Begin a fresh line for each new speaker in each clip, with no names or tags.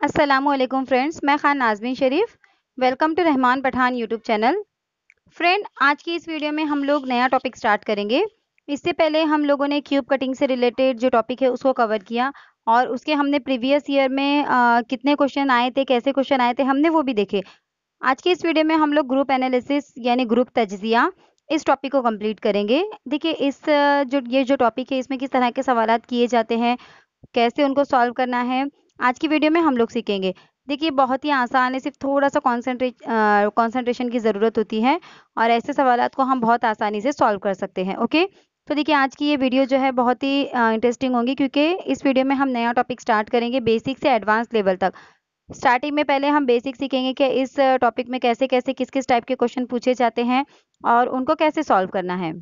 अस्सलामुअलैकुम फ्रेंड्स, मैं Khan Nazmeen Sharif. Welcome to Rahman Pathan YouTube channel. Friend, आज की इस वीडियो में हम लोग नया टॉपिक स्टार्ट करेंगे। इससे पहले हम लोगों ने क्यूब कटिंग से रिलेटेड जो टॉपिक है उसको कवर किया और उसके हमने प्रीवियस ईयर में कितने क्वेश्चन आए थे, कैसे क्वेश्चन आए थे, हमने वो भी देखे। आज की इस वीडियो में हम लोग ग्रुप एनालिसिस यानी ग्रुप तज्जिया इस टॉपिक को कंप्लीट करेंगे। देखिए जो टॉपिक है इसमें किस तरह के सवालात किए जाते हैं, कैसे उनको सॉल्व करना है, आज की वीडियो में हम लोग सीखेंगे। देखिए बहुत ही आसान है, सिर्फ थोड़ा-सा कंसंट्रेशन की ज़रूरत होती है और ऐसे सवालात को हम बहुत आसानी से सॉल्व कर सकते हैं। ओके? तो देखिए आज की ये वीडियो जो है बहुत ही इंटरेस्टिंग होगी क्योंकि इस वीडियो में हम नया टॉपिक स्टार्ट करेंगे बेसिक से एडवांस लेवल तक। स्टार्टिंग में पहले हम बेसिक सीखेंगे कि इस टॉपिक में कैसे-कैसे, किस-किस टाइप के क्वेश्चन पूछे जाते हैं और उनको कैसे सॉल्व करना है।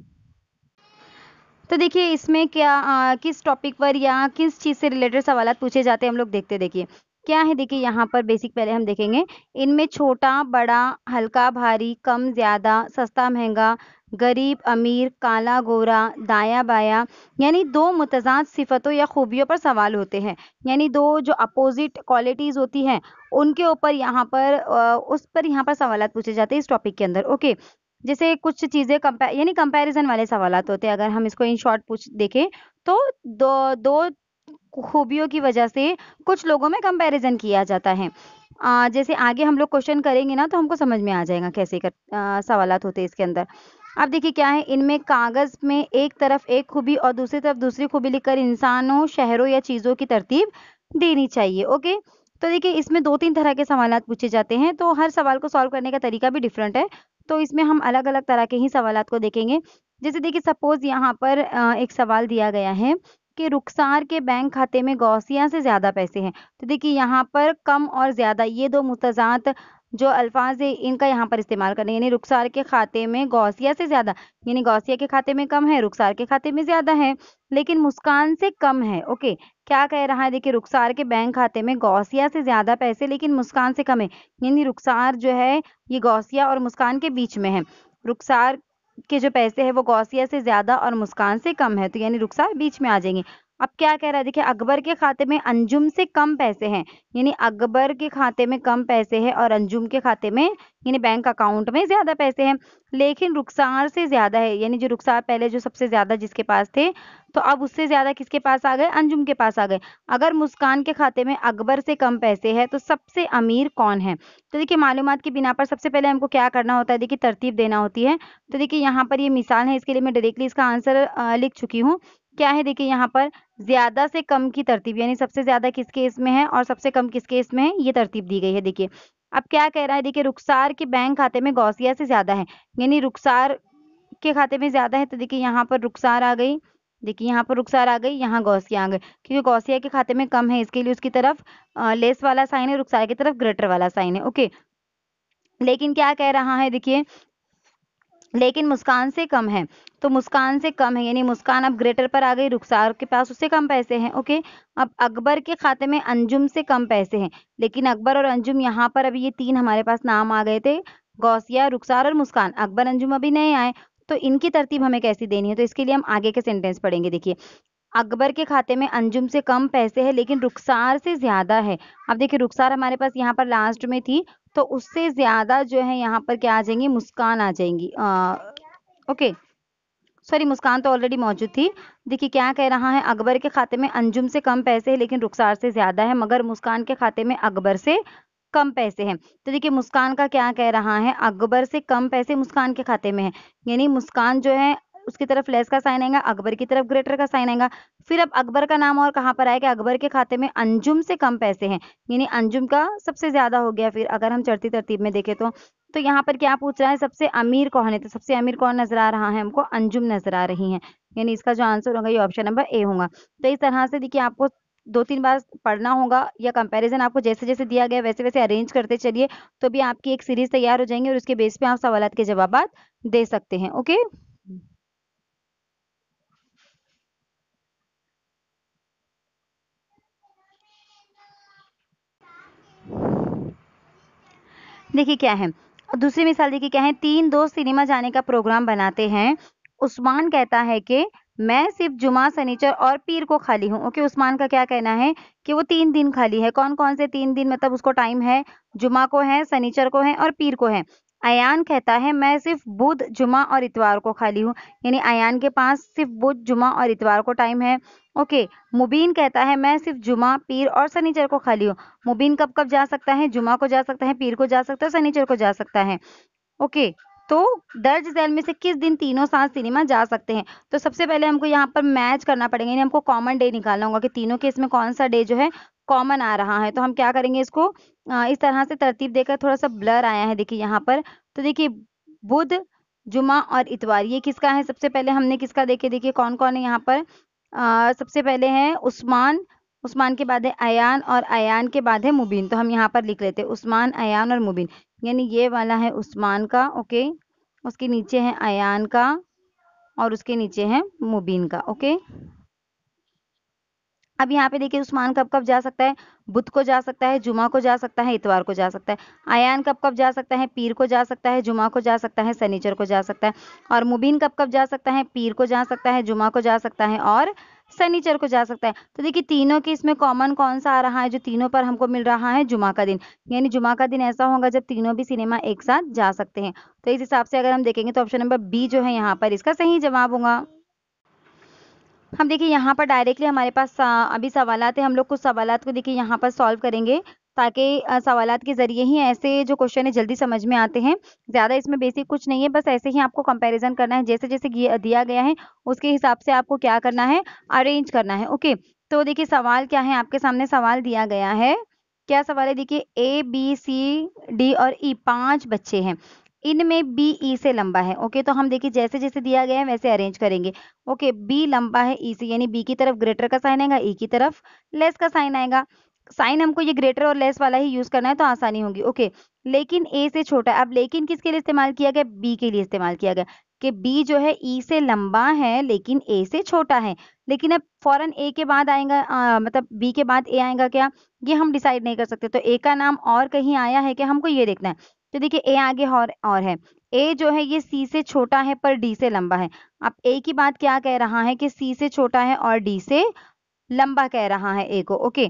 तो देखिए इसमें किस टॉपिक पर या किस चीज़ से रिलेटेड सवालात पूछे जाते हैं हम लोग देखते देखिए। क्या है देखिए यहाँ पर बेसिक पहले हम देखेंगे। इनमें छोटा, बड़ा, हल्का, भारी, कम, ज़्यादा, सस्ता, महँगा, गरीब, अमीर, काला, गोरा, दायाँ-बायाँ यानी 2 मुतज़ाद सिफ़तों या खूबियों पर सवाल होते हैं। यानी 2 जो अपोज़िट क्वालिटीज़ होती हैं, उनके ऊपर यहाँ पर उस पर यहाँ पर सवालात पूछे जाते हैं इस टॉपिक के अंदर। ओके। जैसे कुछ चीज़ें यानी कंपैरिज़न वाले सवालात होते हैं, अगर हम इसको इन शॉर्ट पूछ देखें, तो दो दो खूबियों की वजह से कुछ लोगों में कंपैरिज़न किया जाता है। जैसे आगे हम लोग क्वेश्चन करेंगे ना, तो हमको समझ में आ जाएगा कैसे सवालात होते हैं इसके अंदर। अब देखिए क्या है, इनमें कागज़ में एक तरफ एक खूबी और दूसरी तरफ दूसरी खूबी लिखकर इंसानों, शहरों या चीज़ों की तरतीब देनी चाहिए। ओके? तो देखिए इसमें 2-3 तरह के सवालात पूछे जाते हैं, तो हर सवाल को सॉल्व करने का तरीका भी डिफरेंट है। तो इसमें हम अलग-अलग तरह के ही सवालात को देखेंगे। जैसे देखिए सपोज़ यहाँ पर एक सवाल दिया गया है कि रुखसार के बैंक खाते में गौसिया से ज़्यादा पैसे हैं। तो देखिए यहाँ पर कम और ज़्यादा ये 2 मुतज़ाद जो अल्फ़ाज़ है इनका यहाँ पर इस्तेमाल करना है। यानी रुखसार के खाते में गौसिया से ज़्यादा, यानी गौसिया के खाते में कम है, रुखसार के खाते में ज़्यादा है, लेकिन मुस्कान से कम है। ओके, क्या कह रहा है देखिए, रुखसार के बैंक खाते में गौसिया से ज़्यादा पैसे लेकिन मुस्कान से कम है। यानी रुखसार जो है ये गौसिया और मुस्कान के बीच में है। रुखसार के जो पैसे हैं वो गौसिया से ज़्यादा और मुस्कान से कम है, तो यानी रुखसार बीच में आ जाएँगे। अब क्या कह रहा है देखिए, अकबर के खाते में अंजुम से कम पैसे हैं, यानी अकबर के खाते में कम पैसे हैं और अंजुम के खाते में यानी बैंक अकाउंट में ज़्यादा पैसे हैं, लेकिन रुखसार से ज़्यादा है। यानी जो रुखसार पहले जो सबसे ज़्यादा जिसके पास थे, तो अब उससे ज़्यादा किसके पास आ गए? अंजुम के पास आ गए। अगर मुस्कान के खाते में अकबर से कम पैसे हैं, तो सबसे अमीर कौन है? तो देखिए मालूमात की बिना पर सबसे पहले हमको क्या करना होता है, देखिए तरतीब देना होती है। तो देखिए यहाँ पर ये मिसाल है, इसके लिए मैं डायरेक्टली इसका आंसर लिख चुकी हूँ। क्या है देखिए यहाँ पर ज़्यादा से कम की तरतीब, यानी सबसे ज़्यादा किस केस में है और सबसे कम किस केस में है, ये तरतीब दी गई है देखिए। अब क्या कह रहा है देखिए, रुखसार के बैंक खाते में गौसिया से ज़्यादा है, यानी रुखसार के खाते में ज़्यादा है, तो देखिए यहाँ पर रुखसार आ गई। देखिए यहाँ पर रुखसार आ गई, यहाँ गौसिया आ गए। क्योंकि गौसिया के खाते में कम है, इसके लिए उसकी तरफ लेस वाला साइन है, रुखसार की तरफ ग्रेटर वाला साइन है। ओके। लेकिन क्या कह रहा है देखिए, लेकिन मुस्कान से कम है, तो मुस्कान से कम है यानी मुस्कान अब ग्रेटर पर आ गई, रुखसार के पास उससे कम पैसे हैं। ओके। अब अकबर के खाते में अंजुम से कम पैसे हैं, लेकिन अकबर और अंजुम यहाँ पर अभी ये 3 हमारे पास नाम आ गए थे, गौसिया, रुखसार और मुस्कान। अकबर, अंजुम अभी नए आए, तो इनकी तरतीब हमें कैसी देनी है? तो इसके लिए हम आगे के सेंटेंस पढ़ेंगे। देखिए, अकबर के खाते में अंजुम से कम पैसे हैं लेकिन रुखसार से ज़्यादा है। अब देखिए रुखसार हमारे पास यहाँ पर लास्ट में थी, तो उससे ज़्यादा जो है यहाँ पर क्या आ जाएँगी? मुस्कान आ जाएँगी। ओके, सॉरी, मुस्कान तो ऑलरेडी मौजूद थी। देखिए क्या कह रहा है, अकबर के खाते में अंजुम से कम पैसे हैं लेकिन रुखसार से ज़्यादा है, मगर मुस्कान के खाते में अकबर से कम पैसे हैं। तो देखिए मुस्कान का क्या कह रहा है, अकबर से कम पैसे मुस्कान के खाते में हैं। यानी मुस्कान जो है उसकी तरफ लेस का साइन आएगा, अकबर की तरफ ग्रेटर का साइन आएगा। फिर अब अकबर का नाम और कहाँ पर आएगा? अकबर के खाते में अंजुम से कम पैसे हैं, यानी अंजुम का सबसे ज़्यादा हो गया। फिर अगर हम चढ़ती तरतीब में देखें तो यहाँ पर क्या पूछ रहा है, सबसे अमीर कौन है? तो सबसे अमीर कौन नज़र आ रहा है हमको? अंजुम नज़र आ रही हैं, यानी इसका जो आंसर होगा ये ऑप्शन नंबर ए होगा। तो इस तरह से देखिए आपको 2-3 बार पढ़ना होगा या कंपैरिज़न आपको जैसे-जैसे दिया गया है वैसे-वैसे अरेंज करते चलिए, तो भी आपकी एक सीरीज़ तैयार हो जाएँगी और उसके बेस पे आप सवालात के जवाबात दे सकते हैं। ओके? देखिए क्या है, दूसरी मिसाल देखिए क्या है, 3 दोस्त सिनेमा जाने का प्रोग्राम बनाते हैं। उस्मान कहता है कि मैं सिर्फ जुमा, शनिचर और पीर को खाली हूँ। ओके, उस्मान का क्या कहना है कि वो 3 दिन खाली है। कौन-कौन से 3 दिन, मतलब उसको टाइम है, जुमा को है, शनिचर को है और पीर को है। अयान कहता है मैं सिर्फ बुध, जुमा और इतवार को खाली हूँ, यानी अयान के पास सिर्फ बुध, जुमा और इतवार को टाइम है। ओके, मुबीन कहता है मैं सिर्फ जुमा, पीर और शनिचर को खाली हूँ। मुबीन कब-कब जा सकता है? जुमा को जा सकता है, पीर को जा सकता है, शनिचर को जा सकता है। ओके, तो दर्ज झैल में से किस दिन तीनों साथ सिनेमा जा सकते हैं? तो सबसे पहले हमको यहाँ पर मैच करना पड़ेगा, यानी हमको कॉमन डे निकालना होगा कि तीनों केस में कौन सा डे जो है कॉमन आ रहा है। तो हम क्या करेंगे, इसको इस तरह से तरतीब देकर, थोड़ा सा ब्लर आया है देखिए यहाँ पर। तो देखिए बुध, जुमा और इतवार ये किसका है? सबसे पहले हमने किसका देखे, देखिए कौन-कौन है यहाँ पर। सबसे पहले है उस्मान, उस्मान के बाद है अयान और अयान के बाद है मुबीन। तो हम यहाँ पर लिख लेते हैं उस्मान, अयान और मुबीन, यानी ये वाला है उस्मान का। ओके, उसके नीचे है अयान का और उसके नीचे है मुबीन का। ओके, अब यहाँ पे देखिए उस्मान कब-कब जा सकता है? बुध को जा सकता है, जुमा को जा सकता है, इतवार को जा सकता है। अयान कब-कब जा सकता है? पीर को जा सकता है, जुमा को जा सकता है, शनिचर को जा सकता है। और मुबीन कब-कब जा सकता है? पीर को जा सकता है, जुमा को जा सकता है और शनिचर को जा सकता है। तो देखिए तीनों के इसमें कॉमन कौन-सा आ रहा है, जो तीनों पर हमको मिल रहा है? जुमा का दिन, यानी जुमा का दिन ऐसा होगा जब तीनों भी सिनेमा एक साथ जा सकते हैं। तो इस हिसाब से अगर हम देखेंगे तो ऑप्शन नंबर बी जो है यहाँ पर इसका सही जवाब होगा। हम देखिए यहाँ पर डायरेक्टली हमारे पास अभी सवालात है, हम लोग कुछ सवालात को देखिए यहाँ पर सॉल्व करेंगे, ताकि सवालात के ज़रिए ही ऐसे जो क्वेश्चन है जल्दी समझ में आते हैं। ज़्यादा इसमें बेसिक कुछ नहीं है, बस ऐसे ही आपको कंपैरिज़न करना है, जैसे-जैसे दिया गया है उसके हिसाब से आपको क्या करना है, अरेंज करना है। ओके, तो देखिए सवाल क्या है, आपके सामने सवाल दिया गया है। क्या सवाल है? देखिए ए, बी, सी, डी और ई 5 बच्चे हैं। इनमें बी ई से लंबा है। ओके, तो हम देखिए जैसे-जैसे दिया गया है वैसे अरेंज करेंगे। ओके, बी लंबा है ई से, यानी बी की तरफ ग्रेटर का साइन आएगा, ई की तरफ लेस का साइन आएगा। साइन हमको ये ग्रेटर और लेस वाला ही यूज़ करना है तो आसानी होगी। ओके, लेकिन ए से छोटा है। अब लेकिन किसके लिए इस्तेमाल किया गया? बी के लिए इस्तेमाल किया गया कि बी जो है ई से लंबा है लेकिन ए से छोटा है। लेकिन अब फ़ौरन ए के बाद आएगा, मतलब बी के बाद ए आएगा क्या? ये हम डिसाइड नहीं कर सकते। तो ए का नाम और कहीं आया है क्या? हमको ये देखना है। तो देखिए ए आगे और है। ए जो है ये सी से छोटा है पर डी से लंबा है। अब ए की बात क्या कह रहा है कि सी से छोटा है और डी से लंबा कह रहा है ए को। ओके,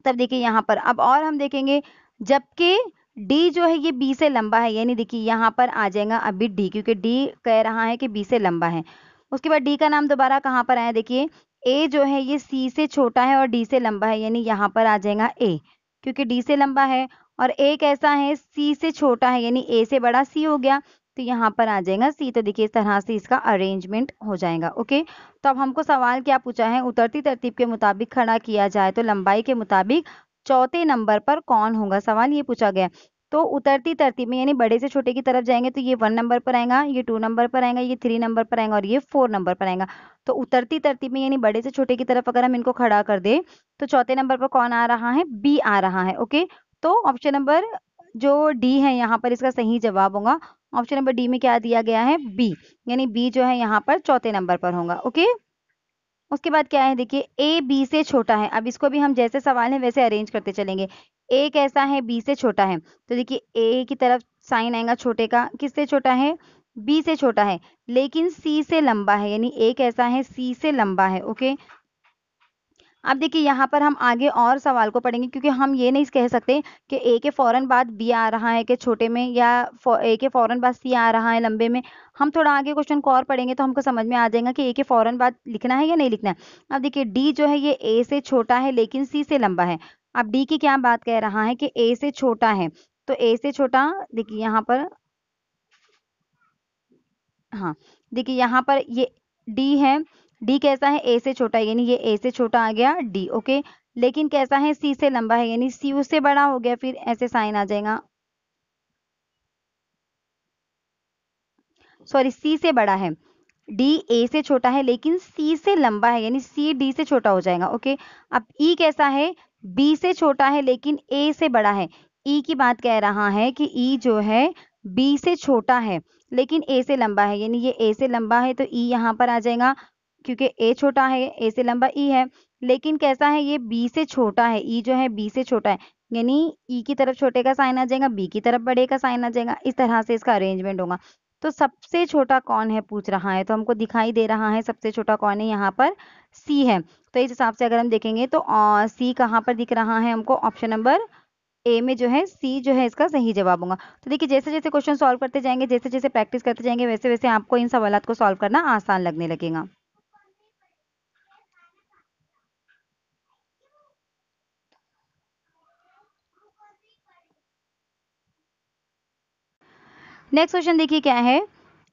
तब देखिए यहाँ पर अब और हम देखेंगे, जबकि डी जो है ये बी से लंबा है, यानी देखिए यहाँ पर आ जाएगा अभी डी, क्योंकि डी कह रहा है कि बी से लंबा है। उसके बाद डी का नाम दोबारा कहाँ पर आया? देखिए ए जो है ये सी से छोटा है और डी से लंबा है, यानी यहाँ पर आ जाएगा ए, क्योंकि डी से लंबा है। और ए कैसा है? सी से छोटा है, यानी ए से बड़ा सी हो गया, तो यहाँ पर आ जाएगा सी। तो देखिए इस तरह से इसका अरेंजमेंट हो जाएगा। ओके, तो अब हमको सवाल क्या पूछा है? उतरती तरतीब के मुताबिक खड़ा किया जाए तो लंबाई के मुताबिक चौथे नंबर पर कौन होगा? सवाल ये पूछा गया है। तो उतरती तरतीब में यानी बड़े से छोटे की तरफ जाएंगे तो ये 1 नंबर पर आएगा, ये 2 नंबर पर आएगा, ये 3 नंबर पर आएगा और ये 4 नंबर पर आएगा। तो उतरती तरतीब में यानी बड़े से छोटे की तरफ अगर हम इनको खड़ा कर दे तो चौथे नंबर पर कौन आ रहा है? बी आ रहा है। ओके, तो ऑप्शन नंबर जो डी है यहाँ पर इसका सही जवाब होगा। ऑप्शन नंबर डी में क्या दिया गया है? बी, यानी बी जो है यहाँ पर चौथे नंबर पर होगा। ओके, उसके बाद क्या है? देखिए ए बी से छोटा है। अब इसको भी हम जैसे सवाल है वैसे अरेंज करते चलेंगे। ए कैसा है? बी से छोटा है, तो देखिए ए की तरफ साइन आएगा छोटे का। किससे छोटा है? बी से छोटा है, लेकिन सी से लंबा है, यानी ए कैसा है? सी से लंबा है। ओके, अब देखिए यहाँ पर हम आगे और सवाल को पढ़ेंगे, क्योंकि हम ये नहीं कह सकते कि ए के फ़ौरन बाद बी आ रहा है कि छोटे में, या ए के फ़ौरन बाद सी आ रहा है लंबे में। हम थोड़ा आगे क्वेश्चन को और पढ़ेंगे तो हमको समझ में आ जाएगा कि ए के फ़ौरन बाद लिखना है या नहीं लिखना है। अब देखिए डी जो है ये ए से छोटा है लेकिन सी से लंबा है। अब डी की क्या बात कह रहा है कि ए से छोटा है, तो ए से छोटा देखिए यहाँ पर, हाँ, देखिए यहाँ पर ये डी है। डी कैसा है? ए से छोटा है, यानी ये ए से छोटा आ गया डी। ओके, लेकिन कैसा है? सी से लंबा है, यानी सी उससे बड़ा हो गया, फिर ऐसे साइन आ जाएगा। सॉरी, सी से बड़ा है। डी ए से छोटा है लेकिन सी से लंबा है, यानी सी डी से छोटा हो जाएगा। ओके, अब ई कैसा है? बी से छोटा है लेकिन ए से बड़ा है। ई की बात कह रहा है कि ई जो है बी से छोटा है लेकिन ए से लंबा है, यानी ये ए से लंबा है तो ई यहाँ पर आ जाएगा, क्योंकि ए छोटा है, ए से लंबा ई है। लेकिन कैसा है? ये बी से छोटा है, ई जो है बी से छोटा है, यानी ई की तरफ छोटे का साइन आ जाएगा, बी की तरफ बड़े का साइन आ जाएगा। इस तरह से इसका अरेंजमेंट होगा। तो सबसे छोटा कौन है पूछ रहा है, तो हमको दिखाई दे रहा है सबसे छोटा कौन है, यहाँ पर सी है। तो इस हिसाब से अगर हम देखेंगे तो सी कहाँ पर दिख रहा है हमको, ऑप्शन नंबर ए में जो है सी जो है इसका सही जवाब होगा। तो देखिए जैसे जैसे क्वेश्चन सॉल्व करते जाएंगे, जैसे जैसे प्रैक्टिस करते जाएंगे, वैसे वैसे आपको इन सवालात को सॉल्व करना आसान लगने लगेगा। नेक्स्ट क्वेश्चन देखिए क्या है,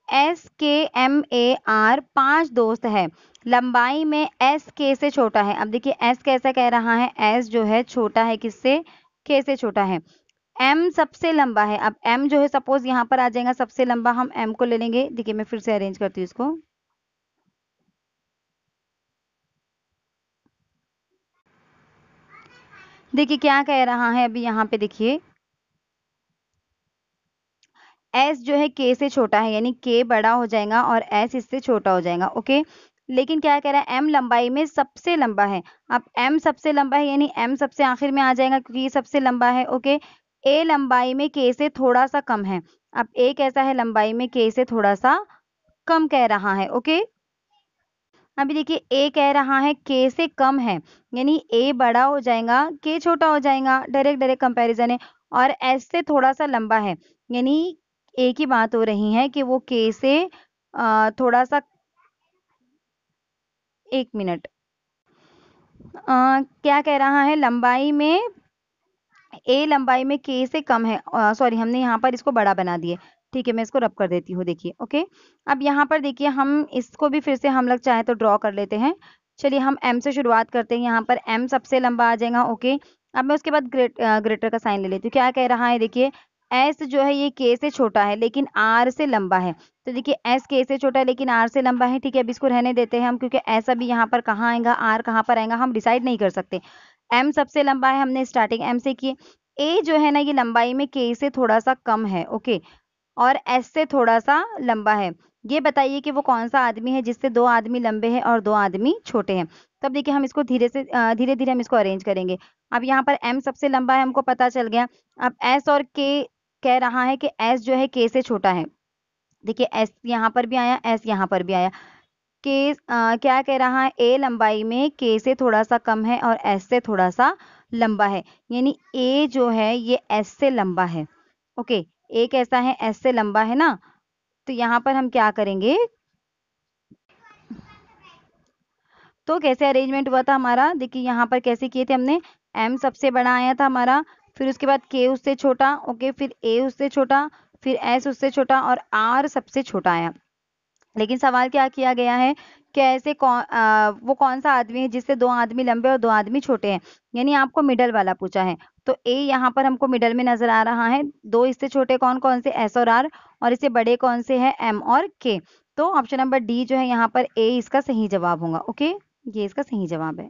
SKMAR 5 दोस्त है, लंबाई में SK से छोटा है। अब देखिए S कैसा कह रहा है, S जो है छोटा है किससे, K से छोटा है। M सबसे लंबा है, अब M जो है सपोज यहाँ पर आ जाएगा सबसे लंबा, हम M को ले लेंगे। देखिए मैं फिर से अरेंज करती हूँ इसको। देखिए क्या कह रहा है अभी यहाँ पे, देखिए S जो है K से छोटा है, यानी K बड़ा हो जाएगा और S इससे छोटा हो जाएगा। ओके, लेकिन क्या कह रहा है, M लंबाई में सबसे लंबा है। अब M सबसे लंबा है यानी M सबसे आखिर में आ जाएगा क्योंकि ये सबसे लंबा है। ओके, A लंबाई में K से थोड़ा सा कम है। अब A कैसा है, लंबाई में K से थोड़ा सा कम कह रहा है। ओके, अभी देखिए A कह रहा है K से कम है, यानी A बड़ा हो जाएगा, K छोटा हो जाएगा, डायरेक्ट डायरेक्ट कंपैरिजन है। और S से थोड़ा सा लंबा है, यानी A की बात हो रही है कि वो K से थोड़ा सा, एक मिनट, क्या कह रहा है, लंबाई में A लंबाई में K से कम है। सॉरी, हमने यहाँ पर इसको बड़ा बना दिए। ठीक है, मैं इसको रब कर देती हूँ। देखिए ओके, अब यहाँ पर देखिए हम इसको भी फिर से हम लोग चाहे तो ड्रॉ कर लेते हैं। चलिए हम M से शुरुआत करते हैं, यहाँ पर M सबसे लंबा आ जाएगा। ओके, अब मैं उसके बाद ग्रेटर का साइन ले लेती हूँ। क्या कह रहा है, देखिए S जो है ये K से छोटा है लेकिन R से लंबा है। तो देखिए S K से छोटा है लेकिन R से लंबा है। ठीक है, अब इसको रहने देते हैं हम, क्योंकि S अभी यहाँ पर कहाँ आएगा, R कहाँ पर आएगा, हम डिसाइड नहीं कर सकते। M सबसे लंबा है, हमने स्टार्टिंग M से की। A जो है ना ये लंबाई में K से थोड़ा सा कम है। ओके, और S से थोड़ा सा लंबा है। ये बताइए कि वो कौन सा आदमी है जिससे दो आदमी लंबे हैं और दो आदमी छोटे हैं। तब देखिए हम इसको धीरे धीरे हम इसको अरेंज करेंगे। अब यहाँ पर M सबसे लंबा है, हमको पता चल गया। अब S और K कह रहा है कि S जो है K से छोटा है। देखिए S यहाँ पर भी आया, S यहाँ पर भी आया। क्या कह रहा है, A लंबाई में K से थोड़ा सा कम है और S से थोड़ा सा लंबा है, यानी A जो है ये S से लंबा है। ओके, A कैसा है, S से लंबा है ना। तो यहाँ पर हम क्या करेंगे, तो कैसे अरेंजमेंट हुआ था हमारा, देखिए यहाँ पर कैसे किए थे हमने, M सबसे बड़ा आया था हमारा, फिर उसके बाद K उससे छोटा। ओके, फिर A उससे छोटा, फिर S उससे छोटा और R सबसे छोटा आया। लेकिन सवाल क्या किया गया है कि ऐसे वो कौन सा आदमी है जिससे दो आदमी लंबे और दो आदमी छोटे हैं, यानी आपको मिडल वाला पूछा है। तो ए यहाँ पर हमको मिडल में नजर आ रहा है। दो इससे छोटे कौन कौन से, एस और आर, और इससे बड़े कौन से हैं, एम और के। तो ऑप्शन नंबर डी जो है यहाँ पर ए इसका सही जवाब होगा। ओके, ये इसका सही जवाब है।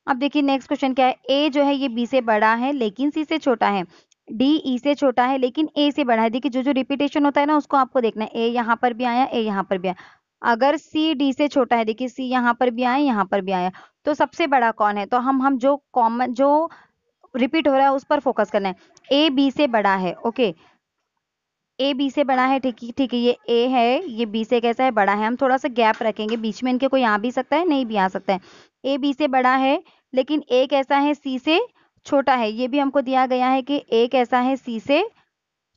अब देखिए नेक्स्ट क्वेश्चन क्या है, ए जो है ये बी से बड़ा है लेकिन सी से छोटा है, डी ई से छोटा है लेकिन ए से बड़ा है। देखिए जो जो रिपीटेशन होता है ना उसको आपको देखना है, ए यहाँ पर भी आया, ए यहाँ पर भी आया। अगर सी डी से छोटा है, देखिए सी यहाँ पर भी आया, यहाँ पर भी आया, तो सबसे बड़ा कौन है, तो हम जो कॉमन जो रिपीट हो रहा है उस पर फोकस करना है। ए बी से बड़ा है। ओके, ए बी से बड़ा है, ठीक है ठीक है, ये ए है, ये बी से कैसा है, बड़ा है। हम थोड़ा सा गैप रखेंगे बीच में, इनके कोई आ भी सकता है नहीं भी आ सकता है। ए बी से बड़ा है लेकिन ए कैसा है, सी से छोटा है। ये भी हमको दिया गया है कि ए कैसा है, सी से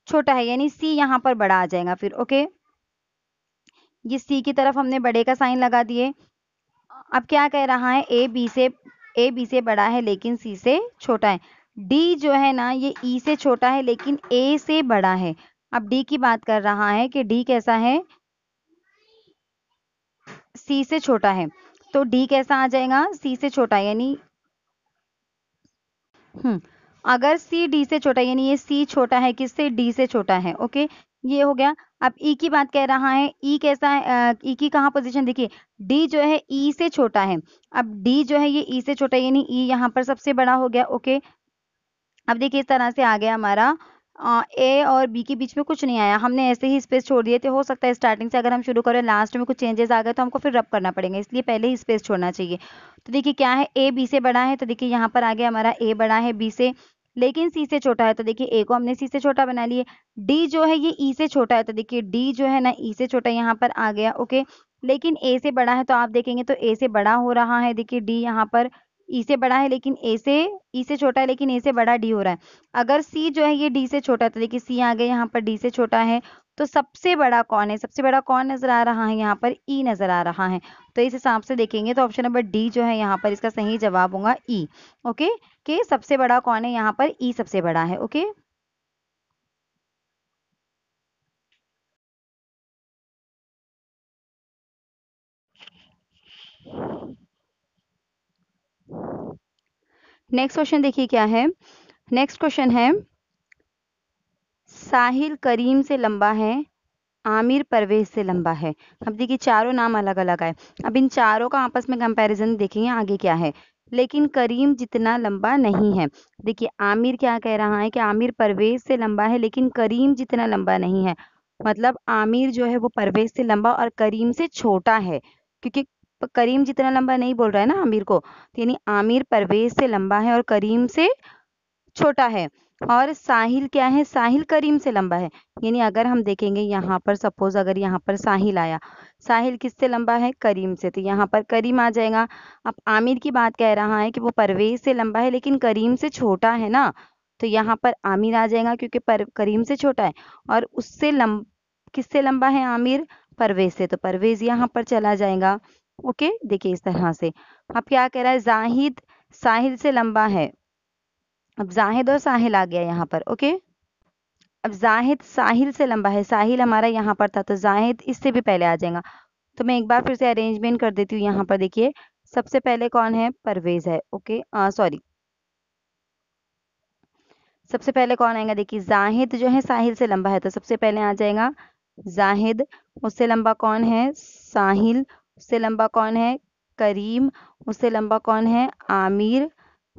छोटा है, यानी सी यहाँ पर बड़ा आ जाएगा फिर। ओके, ये सी की तरफ हमने बड़े का साइन लगा दिए। अब क्या कह रहा है, ए बी से बड़ा है लेकिन सी से छोटा है। डी जो है ना ये ई से छोटा है लेकिन ए से बड़ा है। अब डी की बात कर रहा है कि डी कैसा है, सी से छोटा है। तो डी कैसा आ जाएगा, सी से छोटा है, यानी अगर सी डी से छोटा है, यानी ये सी छोटा है किससे, डी से छोटा है। ओके, ये हो गया। अब ई की बात कह रहा है, ई कैसा है, ई की कहाँ पोजीशन, देखिए डी जो है ई से छोटा है। अब डी जो है ये ई से छोटा है, यानी ई यहाँ पर सबसे बड़ा हो गया। ओके, अब देखिए इस तरह से आ गया हमारा, ए और बी के बीच में कुछ नहीं आया, हमने ऐसे ही स्पेस छोड़ दिए थे। हो सकता है स्टार्टिंग से अगर हम शुरू करें लास्ट में कुछ चेंजेस आ गए तो हमको फिर रब करना पड़ेगा, इसलिए पहले ही स्पेस छोड़ना चाहिए। तो देखिए क्या है, ए बी से बड़ा है, तो देखिए यहाँ पर आ गया हमारा ए बड़ा है बी से। लेकिन सी से छोटा है, तो देखिए ए को हमने सी से छोटा बना लिए। डी जो है ये ई से छोटा है, तो देखिए डी जो है ना ई से छोटा यहाँ पर आ गया। ओके, लेकिन ए से बड़ा है, तो आप देखेंगे तो ए से बड़ा हो रहा है। देखिए डी यहाँ पर ई से बड़ा है, लेकिन ई से छोटा है, लेकिन ए से बड़ा डी हो रहा है। अगर सी जो है ये डी से छोटा है, तो देखिए सी आ गया यहाँ पर, डी से छोटा है। तो सबसे बड़ा कौन है? सबसे बड़ा कौन नजर आ रहा है? यहाँ पर ई नजर आ रहा है। तो इस हिसाब से देखेंगे तो ऑप्शन नंबर डी जो है यहाँ पर इसका सही जवाब होगा ई। ओके, कि सबसे बड़ा कौन है? यहाँ पर ई सबसे बड़ा है। ओके, नेक्स्ट क्वेश्चन देखिए क्या है। नेक्स्ट क्वेश्चन है, साहिल करीम से लंबा है, आमिर परवेज से लंबा है। अब देखिए चारों नाम अलग अलग आए। अब इन चारों का आपस में कंपैरिजन देखेंगे आगे क्या है। लेकिन करीम जितना लंबा नहीं है। देखिए आमिर क्या कह रहा है कि आमिर परवेज से लंबा है, लेकिन करीम जितना लंबा नहीं है। मतलब आमिर जो है वो परवेज से लंबा और करीम से छोटा है, क्योंकि करीम जितना लंबा नहीं बोल रहा है ना आमिर को, तो यानी आमिर परवेज से लंबा है और करीम से छोटा है। और साहिल क्या है? साहिल करीम से लंबा है। यानी अगर हम देखेंगे यहाँ पर, सपोज अगर यहाँ पर साहिल आया, साहिल किससे लंबा है? करीम से, तो यहाँ पर करीम आ जाएगा। अब आमिर की बात कह रहा है कि वो परवेज से लंबा है लेकिन करीम से छोटा है ना, तो यहाँ पर आमिर आ जाएगा, क्योंकि करीम से छोटा है। और किससे लंबा है आमिर? परवेज से, तो परवेज यहाँ पर चला जाएगा। ओके, देखिए इस तरह से। अब क्या कह रहा है? जाहिद साहिल से लंबा है। अब जाहिद और साहिल आ गया यहाँ पर। ओके, अब जाहिद साहिल से लंबा है, साहिल हमारा यहाँ पर था, तो जाहिद इससे भी पहले आ जाएगा। तो मैं एक बार फिर से अरेंजमेंट कर देती हूँ। यहाँ पर देखिए सबसे पहले कौन है? परवेज है। ओके, सॉरी, सबसे पहले कौन आएगा? देखिए जाहिद जो है साहिल से लंबा है, तो सबसे पहले आ जाएगा जाहिद। उससे लंबा कौन है? साहिल। उससे लंबा कौन है? करीम। उससे लंबा कौन है? आमिर,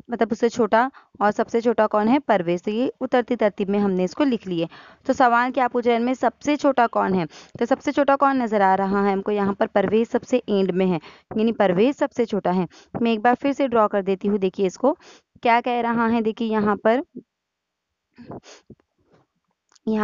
मतलब उससे छोटा। और सबसे छोटा कौन है? परवेज। तो ये उतरती तरतीब में हमने इसको लिख लिए। तो सवाल क्या पूछ रहे हैं इनमें? सबसे छोटा कौन है? तो सबसे छोटा कौन नजर आ रहा है हमको? यहाँ पर परवेज सबसे एंड में है, यानी परवेज सबसे छोटा है। मैं एक बार फिर से ड्रॉ कर देती हूँ। देखिए इसको क्या कह रहा है। देखिए यहाँ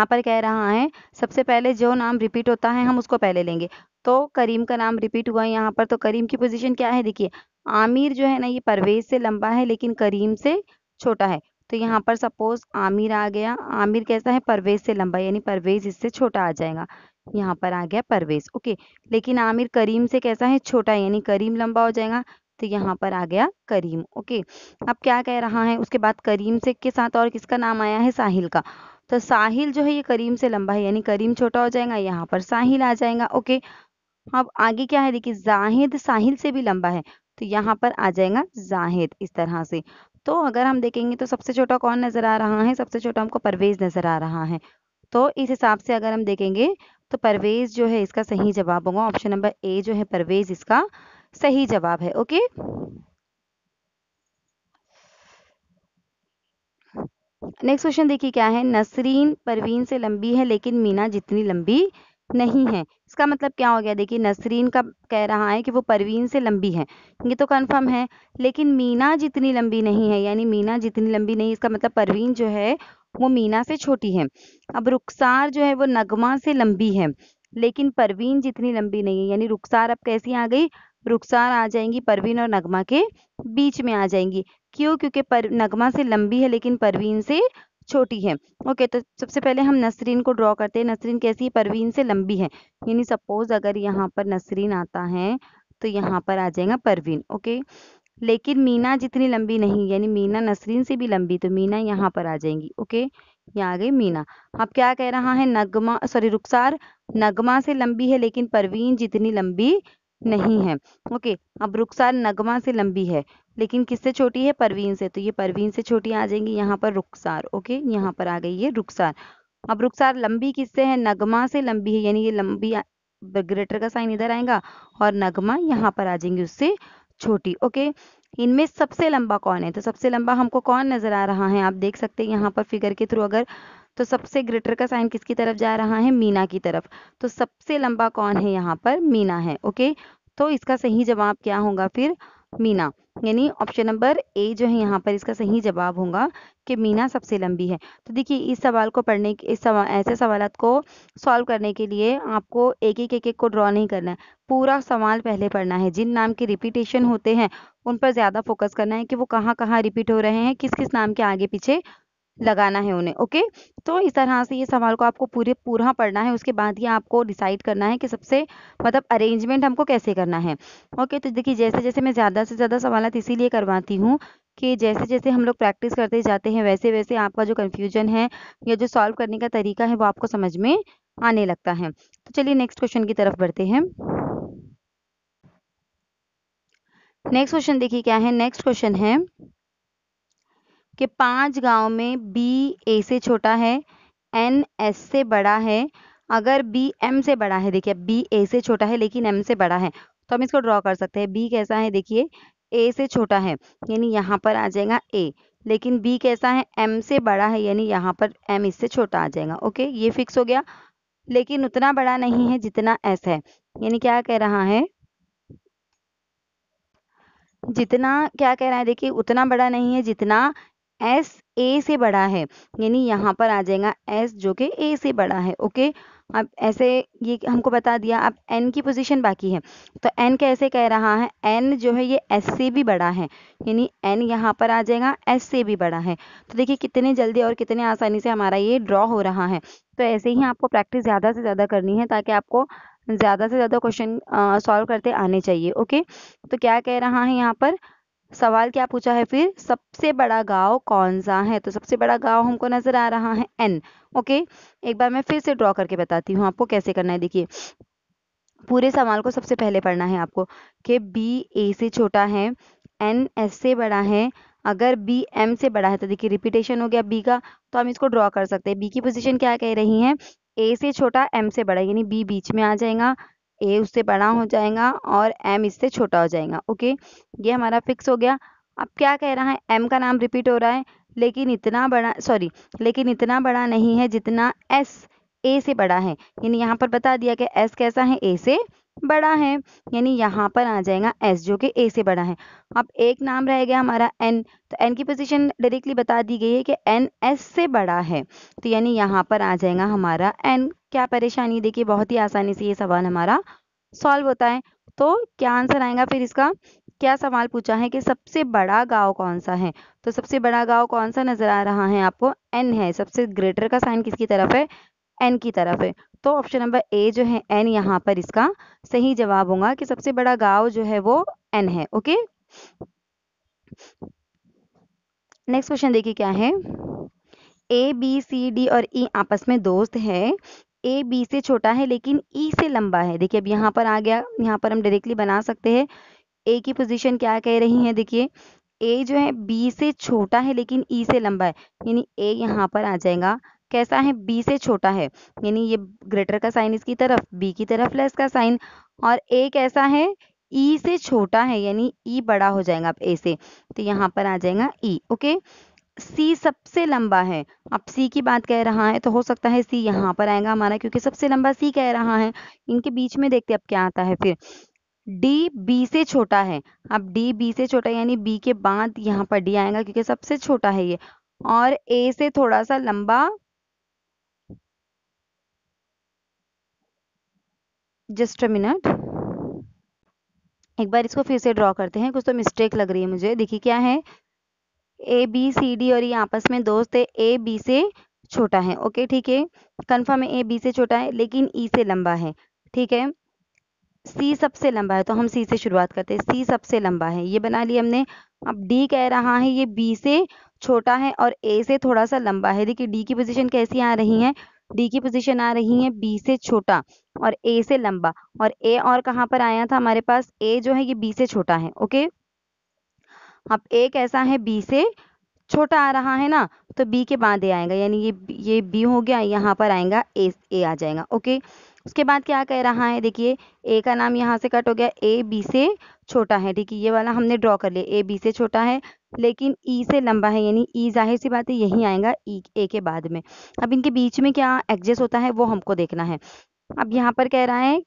पर कह रहा है सबसे पहले जो नाम रिपीट होता है हम उसको पहले लेंगे। तो करीम का नाम रिपीट हुआ है यहाँ पर, तो करीम की पोजीशन क्या है? देखिए आमिर जो है ना ये परवेज से लंबा है लेकिन करीम से छोटा है। तो यहाँ पर सपोज आमिर आ गया। आमिर कैसा है? परवेज से लंबा, यानी परवेज इससे छोटा आ जाएगा। यहाँ पर आ गया परवेज। ओके, लेकिन आमिर करीम से कैसा है? छोटा है, यानी करीम लंबा हो जाएगा। तो यहाँ पर आ गया करीम। ओके, अब क्या कह रहा है? उसके बाद करीम से के साथ और किसका नाम आया है? साहिल का। तो साहिल जो है ये करीम से लंबा है, यानी करीम छोटा हो जाएगा, यहाँ पर साहिल आ जाएगा। ओके, अब आगे क्या है? देखिए जाहिद साहिल से भी लंबा है, तो यहाँ पर आ जाएगा जाहिद, इस तरह से। तो अगर हम देखेंगे तो सबसे छोटा कौन नजर आ रहा है? सबसे छोटा हमको परवेज नजर आ रहा है। तो इस हिसाब से अगर हम देखेंगे तो परवेज जो है इसका सही जवाब होगा। ऑप्शन नंबर ए जो है परवेज इसका सही जवाब है। ओके, नेक्स्ट क्वेश्चन देखिए क्या है। नसरीन परवीन से लंबी है लेकिन मीना जितनी लंबी नहीं है। इसका मतलब क्या हो गया? देखिए नसरीन का कह रहा है कि वो परवीन से लंबी है, ये तो कंफर्म है। लेकिन मीना जितनी लंबी नहीं है, यानी मीना जितनी लंबी नहीं, इसका मतलब परवीन जो है वो मीना से छोटी है। अब रुखसार जो है वो नगमा से लंबी है, लेकिन परवीन जितनी लंबी नहीं है। यानी रुखसार अब कैसी आ गई? रुखसार आ जाएंगी परवीन और नगमा के बीच में आ जाएंगी। क्यों? क्योंकि नगमा से लंबी है लेकिन परवीन से छोटी है। ओके, तो सबसे पहले हम नसरीन को ड्रॉ करते हैं। नसरीन कैसी है? परवीन से लंबी है। यानी सपोज अगर यहाँ पर नसरीन आता है तो यहाँ पर आ जाएगा परवीन। ओके, लेकिन मीना जितनी लंबी नहीं, यानी मीना नसरीन से भी लंबी, तो मीना यहाँ पर आ जाएंगी। ओके, यहाँ आ गई मीना। अब क्या कह रहा है? रुखसार नगमा से लंबी है लेकिन परवीन जितनी लंबी नहीं है। ओके, अब रुखसार नगमा से लंबी है लेकिन किससे छोटी है? परवीन से, तो ये परवीन से छोटी आ जाएंगी यहाँ पर रुखसार। ओके, यहाँ पर आ गई ये रुखसार। अब रुखसार लंबी किससे है? नगमा से लंबी है, यानी ये लंबी ग्रेटर का साइन इधर आएगा और नगमा यहाँ पर आ जाएंगी उससे छोटी। ओके, इनमें सबसे लंबा कौन है? तो सबसे लंबा हमको कौन नजर आ रहा है? आप देख सकते हैं यहाँ पर फिगर के थ्रू अगर, तो सबसे ग्रेटर का साइन किसकी तरफ जा रहा है? मीना की तरफ। तो सबसे लंबा कौन है? यहाँ पर मीना है। ओके, तो इसका सही जवाब क्या होगा फिर? मीना, यानी ऑप्शन नंबर ए जो है यहाँ पर इसका सही जवाब होगा कि मीना सबसे लंबी है। तो देखिए इस सवाल को पढ़ने इस सवाल ऐसे सवालात को सॉल्व करने के लिए आपको एक एक को ड्रॉ नहीं करना है, पूरा सवाल पहले पढ़ना है। जिन नाम के रिपीटेशन होते हैं उन पर ज़्यादा फोकस करना है कि वो कहाँ कहाँ रिपीट हो रहे हैं, किस किस नाम के आगे पीछे लगाना है उन्हें। ओके, तो इस तरह से ये सवाल को आपको पूरा पढ़ना है। उसके बाद ही आपको डिसाइड करना है कि सबसे मतलब अरेंजमेंट हमको कैसे करना है। ओके, तो देखिए जैसे जैसे मैं ज़्यादा से ज़्यादा सवालात इसीलिए करवाती हूँ कि जैसे जैसे हम लोग प्रैक्टिस करते जाते हैं वैसे वैसे आपका जो कन्फ्यूजन है या जो सॉल्व करने का तरीका है वो आपको समझ में आने लगता है। तो चलिए नेक्स्ट क्वेश्चन की तरफ बढ़ते हैं। नेक्स्ट क्वेश्चन देखिए क्या है। नेक्स्ट क्वेश्चन है कि 5 गांव में बी ए से छोटा है, एन एस से बड़ा है, अगर बी एम से बड़ा है। देखिए बी ए से छोटा है लेकिन एम से बड़ा है, तो हम इसको ड्रॉ कर सकते हैं। बी कैसा है, देखिए ए से छोटा है यानी यहाँ पर आ जाएगा ए, लेकिन बी कैसा है, एम से बड़ा है यानी यहाँ पर एम इससे छोटा आ जाएगा। ओके, ये फिक्स हो गया। लेकिन उतना बड़ा नहीं है जितना एस है, यानी क्या कह रहा है, जितना क्या कह रहा है, देखिए उतना बड़ा नहीं है जितना एस ए से बड़ा है, यानी यहाँ पर आ जाएगा एस जो कि ए से बड़ा है। ओके, अब ऐसे ये हमको बता दिया। अब एन की पोजीशन बाकी है, तो एन कैसे कह रहा है, एन जो है ये एस से भी बड़ा है, यानी एन यहाँ पर आ जाएगा एस से भी बड़ा है। तो देखिए कितने जल्दी और कितने आसानी से हमारा ये ड्रॉ हो रहा है। तो ऐसे ही आपको प्रैक्टिस ज़्यादा से ज़्यादा करनी है ताकि आपको ज़्यादा से ज़्यादा क्वेश्चन सॉल्व करते आने चाहिए। ओके, तो क्या कह रहा है यहाँ पर, सवाल क्या पूछा है फिर, सबसे बड़ा गांव कौन सा है। तो सबसे बड़ा गांव हमको नजर आ रहा है एन। ओके, एक बार मैं फिर से ड्रॉ करके बताती हूँ आपको कैसे करना है। देखिए पूरे सवाल को सबसे पहले पढ़ना है आपको कि बी ए से छोटा है, एन एस से बड़ा है, अगर बी एम से बड़ा है। तो देखिए रिपीटेशन हो गया बी का, तो हम इसको ड्रॉ कर सकते हैं। बी की पोजीशन क्या कह रही है, ए से छोटा एम से बड़ा, यानी बी बीच में आ जाएगा, ए उससे बड़ा हो जाएगा और एम इससे छोटा हो जाएगा। ओके, ये हमारा फिक्स हो गया। अब क्या कह रहा है, एम का नाम रिपीट हो रहा है लेकिन इतना बड़ा लेकिन इतना बड़ा नहीं है जितना एस ए से बड़ा है, यानी यहाँ पर बता दिया कि एस कैसा है, ए से बड़ा है, यानी यहाँ पर आ जाएगा एस जो कि ए से बड़ा है। अब एक नाम रह गया हमारा एन, तो एन की पोजीशन डायरेक्टली बता दी गई है कि एन एस से बड़ा है, तो यानी यहाँ पर आ जाएगा हमारा एन। क्या परेशानी, देखिए बहुत ही आसानी से ये सवाल हमारा सॉल्व होता है। तो क्या आंसर आएगा फिर इसका, क्या सवाल पूछा है कि सबसे बड़ा गांव कौन सा है। तो सबसे बड़ा गांव कौन सा नजर आ रहा है आपको, एन है। सबसे ग्रेटर का साइन किसकी तरफ है, एन की तरफ है। तो ऑप्शन नंबर ए जो है एन, यहाँ पर इसका सही जवाब होगा कि सबसे बड़ा गांव जो है वो एन है। ओके, नेक्स्ट क्वेश्चन देखिए क्या है। ए बी सी डी और ई आपस में दोस्त है, ए बी से छोटा है लेकिन ई से लंबा है। देखिए अब यहाँ पर आ गया, यहाँ पर हम डायरेक्टली बना सकते हैं। ए की पोजीशन क्या कह रही है, देखिए ए जो है बी से छोटा है लेकिन ई से लंबा है, यानी ए यहाँ पर आ जाएगा कैसा है, बी से छोटा है, यानी ये ग्रेटर का साइन इसकी तरफ, बी की तरफ लेस का साइन, और ए कैसा है, ई से छोटा है, यानी ई बड़ा हो जाएगा अब ए से, तो यहाँ पर आ जाएगा ई। ओके, सी सबसे लंबा है। अब सी की बात कह रहा है तो हो सकता है सी यहाँ पर आएगा हमारा, क्योंकि सबसे लंबा सी कह रहा है। इनके बीच में देखते अब क्या आता है फिर, डी बी से छोटा है। अब डी बी से छोटा यानी बी के बाद यहाँ पर डी आएगा क्योंकि सबसे छोटा है ये, और ए से थोड़ा सा लंबा, जस्ट अ मिनट, एक बार इसको फिर से ड्रॉ करते हैं, कुछ तो मिस्टेक लग रही है मुझे। देखिए क्या है, ए बी सी डी और ये आपस में दोस्त है, ए बी से छोटा है। ओके ठीक है, कन्फर्म है ए बी से छोटा है लेकिन ई से लंबा है। ठीक है, सी सबसे लंबा है तो हम सी से शुरुआत करते हैं, सी सबसे लंबा है ये बना लिया हमने। अब डी कह रहा है ये बी से छोटा है और ए से थोड़ा सा लंबा है। देखिए डी की पोजीशन कैसी आ रही है, डी की पोजीशन आ रही है बी से छोटा और ए से लंबा, और ए और कहाँ पर आया था हमारे पास, ए जो है ये बी से छोटा है। ओके, अब ए कैसा है, बी से छोटा आ रहा है ना, तो बी के बाद ए आएगा, यानी ये बी हो गया, यहाँ पर आएगा ए आ जाएगा। ओके, उसके बाद क्या कह रहा है, देखिए ए का नाम यहाँ से कट हो गया, ए बी से छोटा है। ठीक है, ये वाला हमने ड्रॉ कर लिया, ए बी से छोटा है लेकिन ई से लंबा है, यानी ई जाहिर सी बात है यही आएगा ई ए के बाद में। अब इनके बीच में क्या एडजस्ट होता है वो हमको देखना है। अब यहाँ पर कह रहा है,